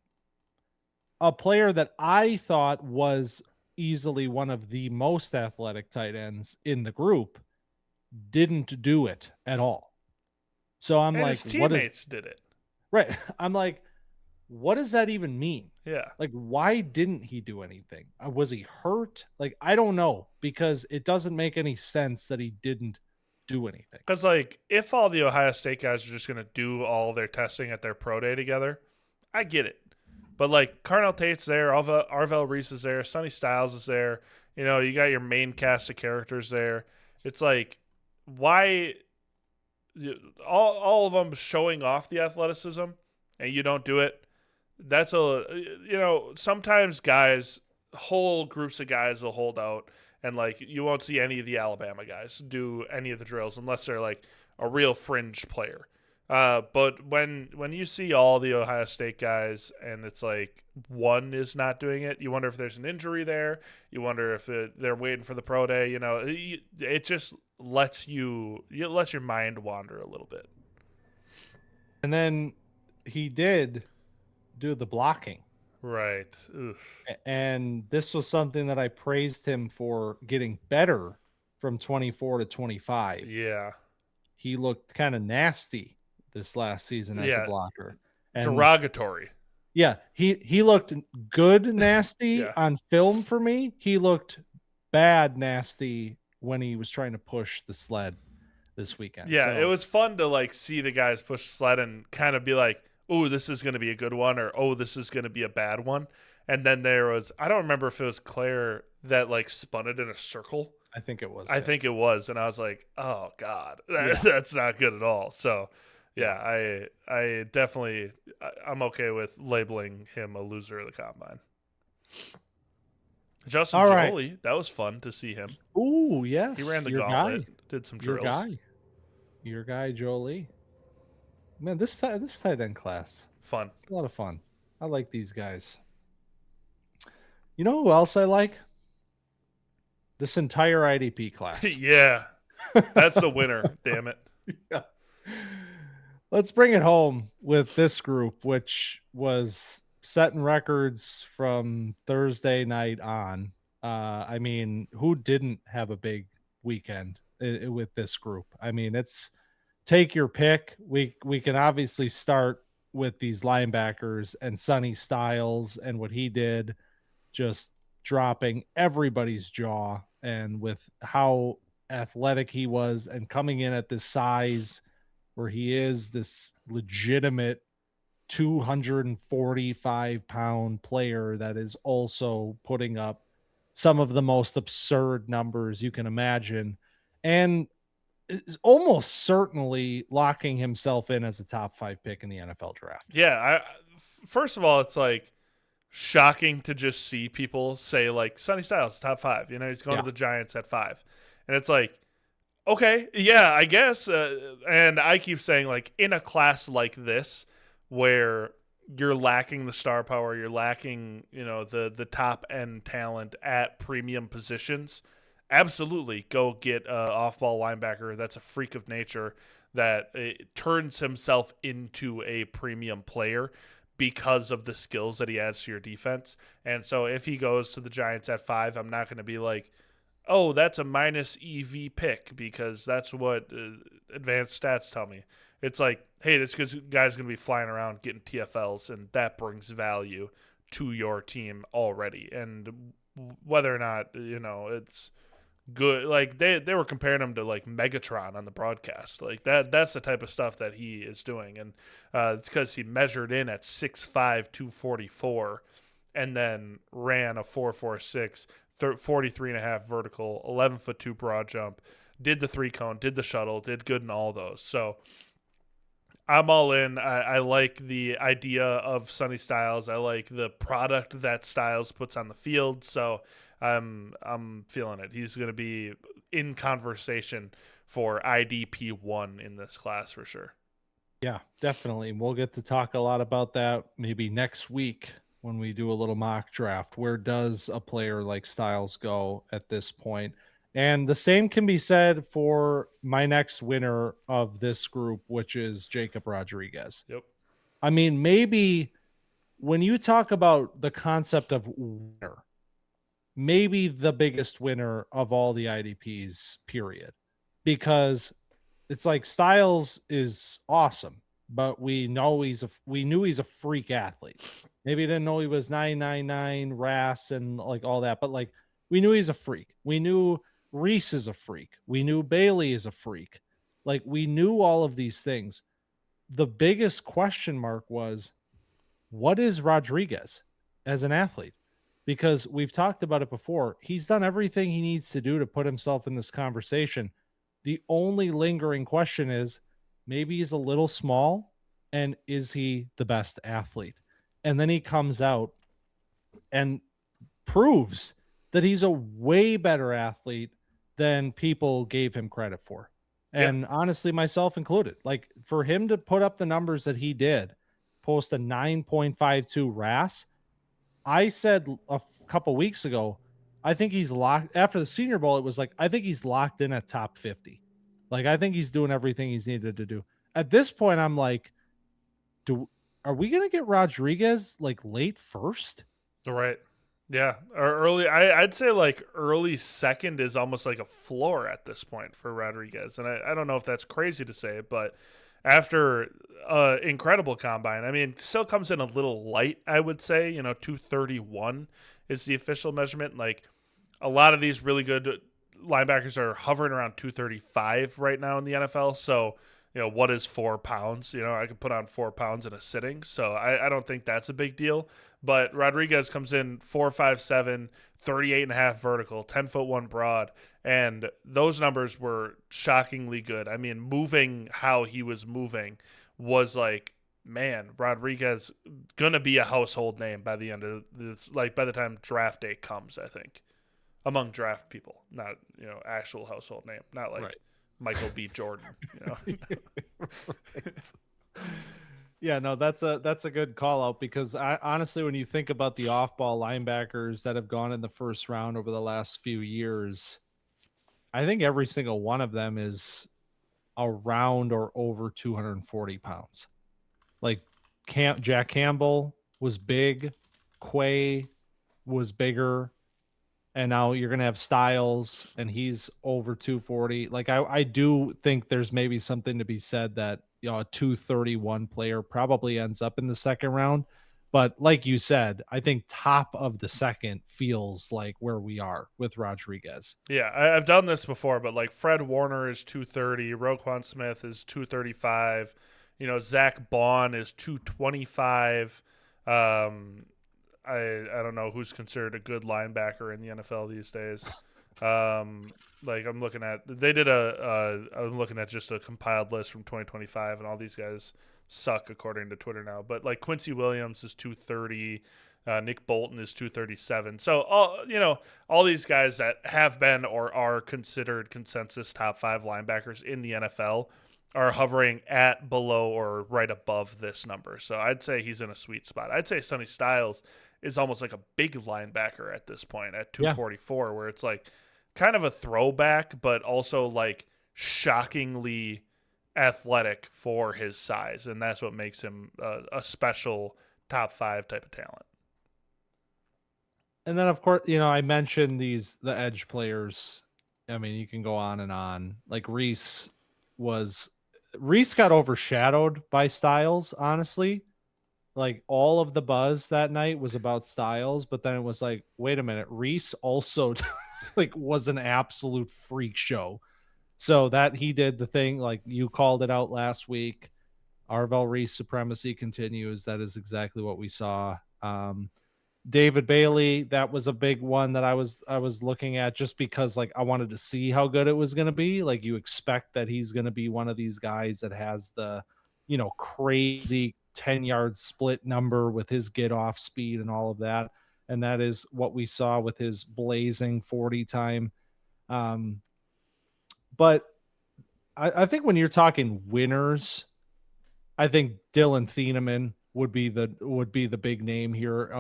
a player that I thought was easily one of the most athletic tight ends in the group didn't do it at all. So I'm and like, his teammates did it. Right. I'm like, what does that even mean? Yeah. Like, why didn't he do anything? Was he hurt? Like, I don't know, because it doesn't make any sense that he didn't do anything. Because, like, if all the Ohio State guys are just going to do all their testing at their pro day together, I get it. But, like, Carnell Tate's there, Arvell Reese is there, Sonny Styles is there. You know, you got your main cast of characters there. It's like, why all of them showing off the athleticism and you don't do it? That's sometimes guys, whole groups of guys will hold out, and like you won't see any of the Alabama guys do any of the drills unless they're like a real fringe player. But when you see all the Ohio State guys and it's like one is not doing it, you wonder if there's an injury there. You wonder if they're waiting for the pro day. You know, it just lets your mind wander a little bit. And then he did do the blocking. Right. Oof. And this was something that I praised him for getting better from 24 to 25. Yeah. He looked kind of nasty this last season as a blocker. And derogatory. Yeah. He looked good nasty on film for me. He looked bad nasty when he was trying to push the sled this weekend. Yeah, so it was fun to like see the guys push the sled and kind of be like, oh, this is going to be a good one, or oh, this is going to be a bad one. And then there was, I don't remember if it was Klare that like spun it in a circle. I think it was. I think it was, and I was like, oh god, Yeah. that's not good at all. So yeah, I definitely, I'm okay with labeling him a loser of the combine. Justin All right. Jolie, that was fun to see him. Ooh, yes. He ran the your gauntlet, guy. did some Your drills. Your guy, Jolie. Man, this tight end class. Fun. It's a lot of fun. I like these guys. You know who else I like? This entire IDP class. Yeah, that's the winner. Damn it. Yeah. Let's bring it home with this group, which was setting records from Thursday night on. I mean, who didn't have a big weekend with this group? I mean, it's take your pick. We can obviously start with these linebackers and Sonny Styles and what he did, just dropping everybody's jaw, and with how athletic he was and coming in at this size where he is this legitimate 245-pound player that is also putting up some of the most absurd numbers you can imagine, and is almost certainly locking himself in as a top 5 pick in the NFL draft. Yeah, first of all, it's like shocking to just see people say like Sonny Styles top 5. You know, he's going to the Giants at 5, and it's like, okay, yeah, I guess. And I keep saying, like, in a class like this where you're lacking the star power, you're lacking, you know, the top end talent at premium positions, absolutely go get a off-ball linebacker that's a freak of nature that turns himself into a premium player because of the skills that he adds to your defense. And so if he goes to the Giants at 5, I'm not going to be like, oh, that's a minus EV pick because that's what advanced stats tell me. It's like, hey, this guy's going to be flying around getting TFLs, and that brings value to your team already. And whether or not, you know, it's good, like they were comparing him to like Megatron on the broadcast. Like that's the type of stuff that he is doing. And it's because he measured in at 6'5", 244, and then ran a 4.46, 43.5 vertical, 11'2" broad jump, did the 3-cone, did the shuttle, did good in all those. So I'm all in. I like the idea of Sonny Styles. I like the product that Styles puts on the field. So I'm feeling it. He's going to be in conversation for IDP 1 in this class for sure. Yeah, definitely. We'll get to talk a lot about that maybe next week when we do a little mock draft. Where does a player like Styles go at this point? And the same can be said for my next winner of this group, which is Jacob Rodriguez. Yep. I mean, maybe when you talk about the concept of winner, maybe the biggest winner of all the IDPs, period. Because it's like Styles is awesome, but we knew he's a freak athlete. Maybe didn't know he was 999 RAS and like all that, but like we knew he's a freak. We knew Reese is a freak. We knew Bailey is a freak. Like we knew all of these things. The biggest question mark was, what is Rodriguez as an athlete? Because we've talked about it before. He's done everything he needs to do to put himself in this conversation. The only lingering question is, maybe he's a little small, and is he the best athlete? And then he comes out and proves that he's a way better athlete than people gave him credit for. And honestly, myself included, like for him to put up the numbers that he did, post a 9.52 RAS, I said a couple weeks ago, I think he's locked after the Senior Bowl. It was like, I think he's locked in at top 50. Like, I think he's doing everything he's needed to do. At this point, I'm like, are we going to get Rodriguez like late first? Right. Yeah. Or early. I'd say like early second is almost like a floor at this point for Rodriguez. And I don't know if that's crazy to say, but after incredible combine, I mean, still comes in a little light, I would say. 231 is the official measurement. Like a lot of these really good linebackers are hovering around 235 right now in the NFL. So what is 4 pounds? I could put on 4 pounds in a sitting. So I don't think that's a big deal. But Rodriguez comes in 4.57, 38.5 vertical, 10'1" broad. And those numbers were shockingly good. I mean, moving how he was moving was like, man, Rodriguez gonna be a household name by the end of this, like by the time draft day comes, I think. Among draft people, not actual household name, not like Michael B. Jordan. Yeah, no, that's a good call out, because honestly, when you think about the off-ball linebackers that have gone in the first round over the last few years, I think every single one of them is around or over 240 pounds. Like Jack Campbell was big, Quay was bigger, and now you're gonna have Styles, and he's over 240. Like I do think there's maybe something to be said that a 231 player probably ends up in the second round. But like you said, I think top of the second feels like where we are with Rodriguez. Yeah, I've done this before, but like Fred Warner is 230, Roquan Smith is 235, Zach Bond is 225. I don't know who's considered a good linebacker in the NFL these days. Like I'm looking at I'm looking at just a compiled list from 2025, and all these guys suck according to Twitter now. But like Quincy Williams is 230, Nick Bolton is 237. So all these guys that have been or are considered consensus top 5 linebackers in the NFL are hovering at, below, or right above this number. So I'd say he's in a sweet spot. I'd say Sonny Styles is almost like a big linebacker at this point at 244, where it's like kind of a throwback, but also like shockingly athletic for his size. And that's what makes him a special top 5 type of talent. And then, of course, I mentioned the edge players. I mean, you can go on and on. Like Reese got overshadowed by Styles, honestly. Like all of the buzz that night was about Styles, but then it was like, wait a minute, Reese also like was an absolute freak show. So that he did the thing, like you called it out last week. Arvell Reese supremacy continues. That is exactly what we saw. David Bailey, that was a big one that I was looking at, just because like I wanted to see how good it was going to be. Like you expect that he's going to be one of these guys that has the, crazy 10-yard split number with his get off speed and all of that. And that is what we saw with his blazing 40 time. But I think when you're talking winners, I think Dillon Thieneman would be the big name here.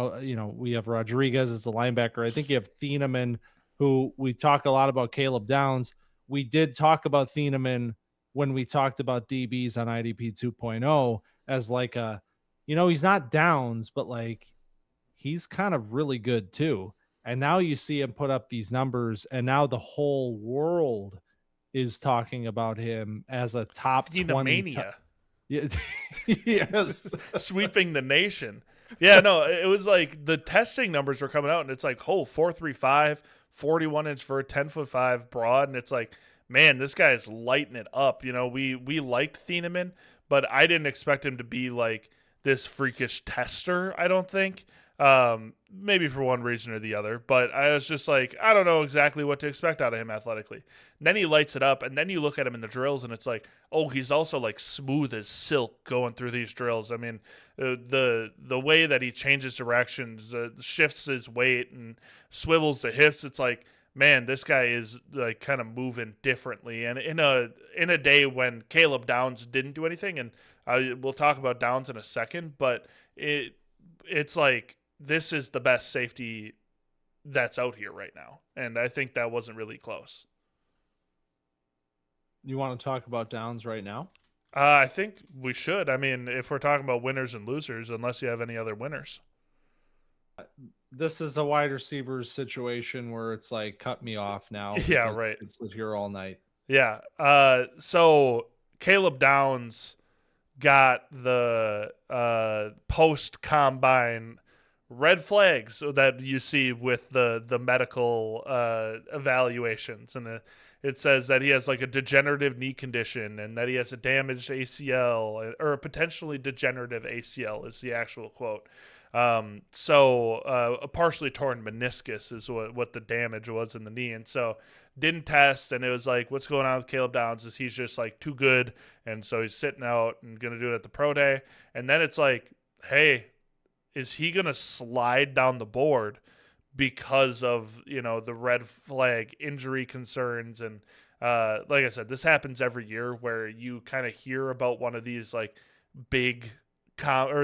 We have Rodriguez as a linebacker. I think you have Thieneman, who we talk a lot about. Caleb Downs. We did talk about Thieneman when we talked about DBs on IDP 2.0 as like he's not Downs, but like he's kind of really good too. And now you see him put up these numbers, and now the whole world is talking about him as a top 20. Yes. Sweeping the nation. Yeah, no, it was like the testing numbers were coming out, and it's like, 4.35, 41-inch vert, 10'5" broad, and it's like, man, this guy is lighting it up. We liked Thieneman, but I didn't expect him to be like this freakish tester, I don't think. Maybe for one reason or the other, but I was just like, I don't know exactly what to expect out of him athletically. And then he lights it up, and then you look at him in the drills, and it's like, oh, he's also like smooth as silk going through these drills. I mean, the way that he changes directions, shifts his weight, and swivels the hips, it's like, man, this guy is like kind of moving differently. And in a day when Caleb Downs didn't do anything, and we'll talk about Downs in a second, but it's like, this is the best safety that's out here right now. And I think that wasn't really close. You want to talk about Downs right now? I think we should. I mean, if we're talking about winners and losers, unless you have any other winners. This is a wide receivers situation where it's like, cut me off now. Yeah, right. It's here all night. Yeah. So Caleb Downs got the post-combine red flags that you see with the medical evaluations, and it says that he has like a degenerative knee condition and that he has a damaged ACL or a potentially degenerative ACL is the actual quote. A partially torn meniscus is what the damage was in the knee, and so didn't test, and it was like, what's going on with Caleb Downs? Is he's just like too good, and so he's sitting out and gonna do it at the pro day, and then it's like, hey, is he gonna slide down the board because of the red flag injury concerns? And like I said, this happens every year where you kind of hear about one of these like big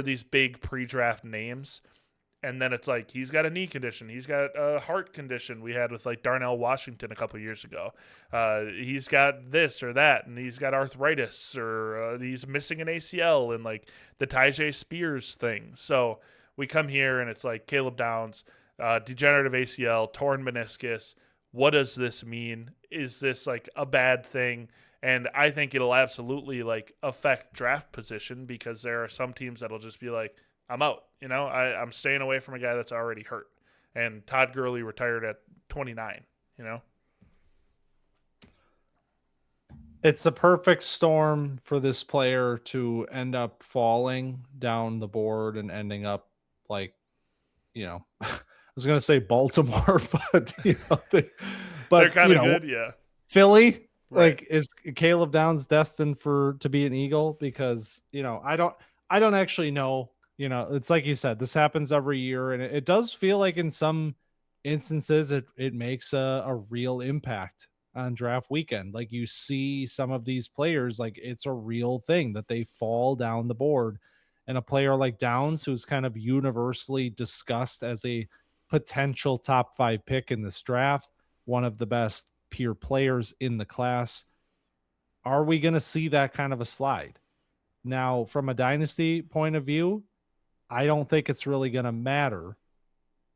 these big pre-draft names, and then it's like, he's got a knee condition, he's got a heart condition. We had with like Darnell Washington a couple years ago. He's got this or that, and he's got arthritis, or he's missing an ACL, and like the Tyjae Spears thing. So we come here and it's like, Caleb Downs, degenerative ACL, torn meniscus. What does this mean? Is this like a bad thing? And I think it'll absolutely like affect draft position, because there are some teams that'll just be like, I'm out. I'm staying away from a guy that's already hurt. And Todd Gurley retired at 29. It's a perfect storm for this player to end up falling down the board and ending up like, I was going to say Baltimore, but they're kind of good. Yeah. Philly. Right. Like, is Caleb Downs destined to be an Eagle? Because, I don't actually know. It's like you said, this happens every year, and it does feel like in some instances it makes a real impact on draft weekend. Like, you see some of these players, like, it's a real thing that they fall down the board. And a player like Downs, who's kind of universally discussed as a potential top 5 pick in this draft, one of the best peer players in the class, are we going to see that kind of a slide? Now, from a dynasty point of view, I don't think it's really going to matter,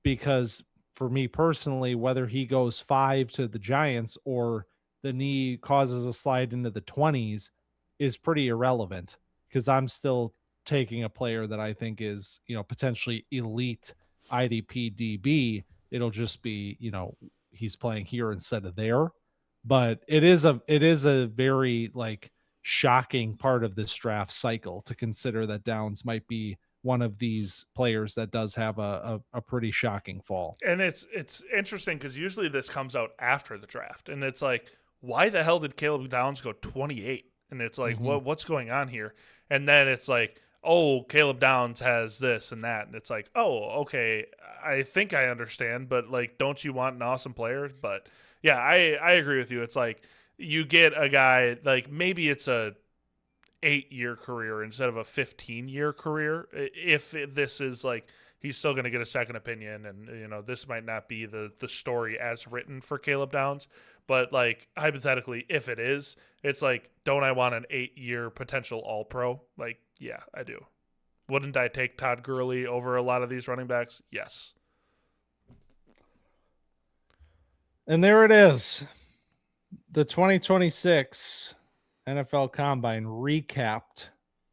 because for me personally, whether he goes 5 to the Giants or the knee causes a slide into the 20s is pretty irrelevant, because I'm still taking a player that I think is, potentially elite IDP DB. It'll just be, he's playing here instead of there. But it is a very like shocking part of this draft cycle to consider that Downs might be one of these players that does have a pretty shocking fall. And it's interesting, because usually this comes out after the draft, and it's like, why the hell did Caleb Downs go 28? And it's like, what's going on here? And then it's like, oh, Caleb Downs has this and that. And it's like, oh, okay, I think I understand, but like, don't you want an awesome player? But yeah, I agree with you. It's like, you get a guy, like, maybe it's a 8-year career instead of a 15-year career. If this is like, he's still going to get a second opinion, and this might not be the story as written for Caleb Downs, but like, hypothetically, if it is, it's like, don't I want an 8-year potential All-Pro? Like, yeah, I do. Wouldn't I take Todd Gurley over a lot of these running backs? Yes. And there it is. The 2026 NFL Combine recapped,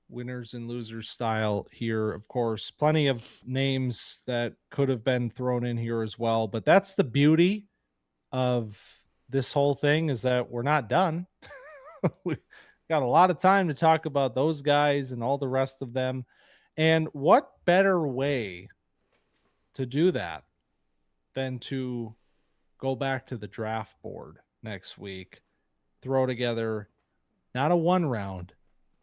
winners and losers style here. Of course, plenty of names that could have been thrown in here as well. But that's the beauty of this whole thing, is that we're not done. We got a lot of time to talk about those guys and all the rest of them. And what better way to do that than to go back to the draft board next week, throw together not a 1-round,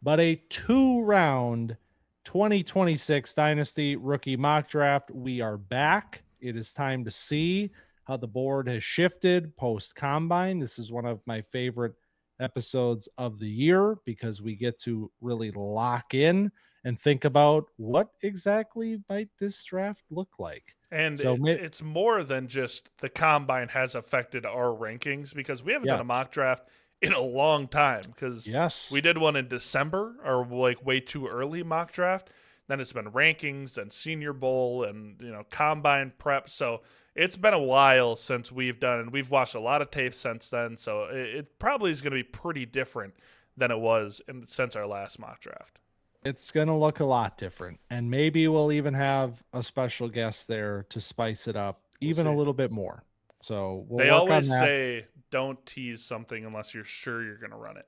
but a 2-round 2026 Dynasty rookie mock draft. We are back. It is time to see how the board has shifted post combine. This is one of my favorite episodes of the year, because we get to really lock in and think about what exactly might this draft look like. And so it's more than just the combine has affected our rankings, because we haven't done a mock draft in a long time, because we did one in December, or like way too early mock draft. Then it's been rankings and Senior Bowl and combine prep. So it's been a while since we've done, and we've watched a lot of tapes since then. So it probably is going to be pretty different than it was since our last mock draft. It's going to look a lot different. And maybe we'll even have a special guest there to spice it up even a little bit more. So we'll they work always on that. say don't tease something unless you're sure you're going to run it.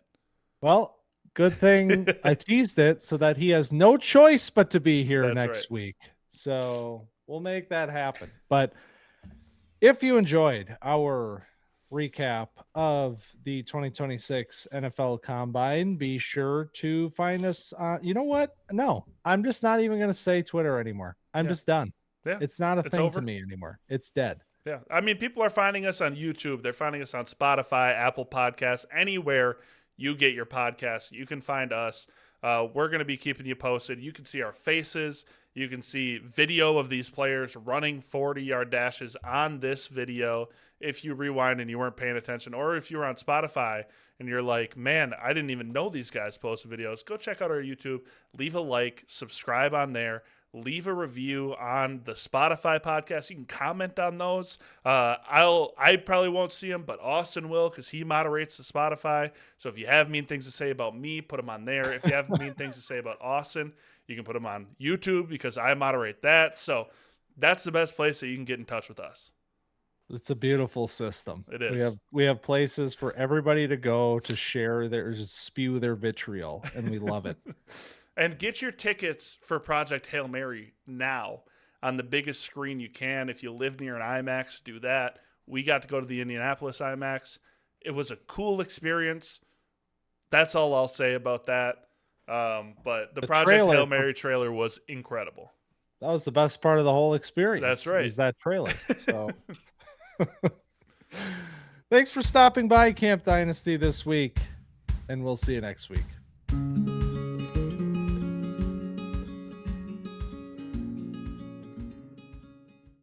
Well, good thing I teased it so that he has no choice but to be here That's next right. week. So we'll make that happen. But if you enjoyed our recap of the 2026 NFL Combine, be sure to find us on, you know what? No, I'm just not even going to say Twitter anymore. I'm just done. Yeah. It's not a thing over to me anymore. It's dead. Yeah. I mean, people are finding us on YouTube. They're finding us on Spotify, Apple Podcasts, anywhere you get your podcasts. You can find us. We're going to be keeping you posted. You can see our faces. You can see video of these players running 40-yard dashes on this video if you rewind and you weren't paying attention, or if you're on Spotify and you're like, man, I didn't even know these guys posted videos. Go check out our YouTube. Leave a like. Subscribe on there. Leave a review on the Spotify podcast. You can comment on those. I probably won't see them, but Austin will because he moderates the Spotify. So if you have mean things to say about me, put them on there. If you have mean things to say about Austin, you can put them on YouTube because I moderate that. So that's the best place that you can get in touch with us. It's a beautiful system. It is. We have places for everybody to go to share their, just spew their vitriol, and we love it. And get your tickets for Project Hail Mary now on the biggest screen you can. If you live near an IMAX, do that. We got to go to the Indianapolis IMAX. It was a cool experience. That's all I'll say about that. But the Project trailer, Hail Mary trailer was incredible. That was the best part of the whole experience. That's right. Was that trailer. So thanks for stopping by Camp Dynasty this week, and we'll see you next week.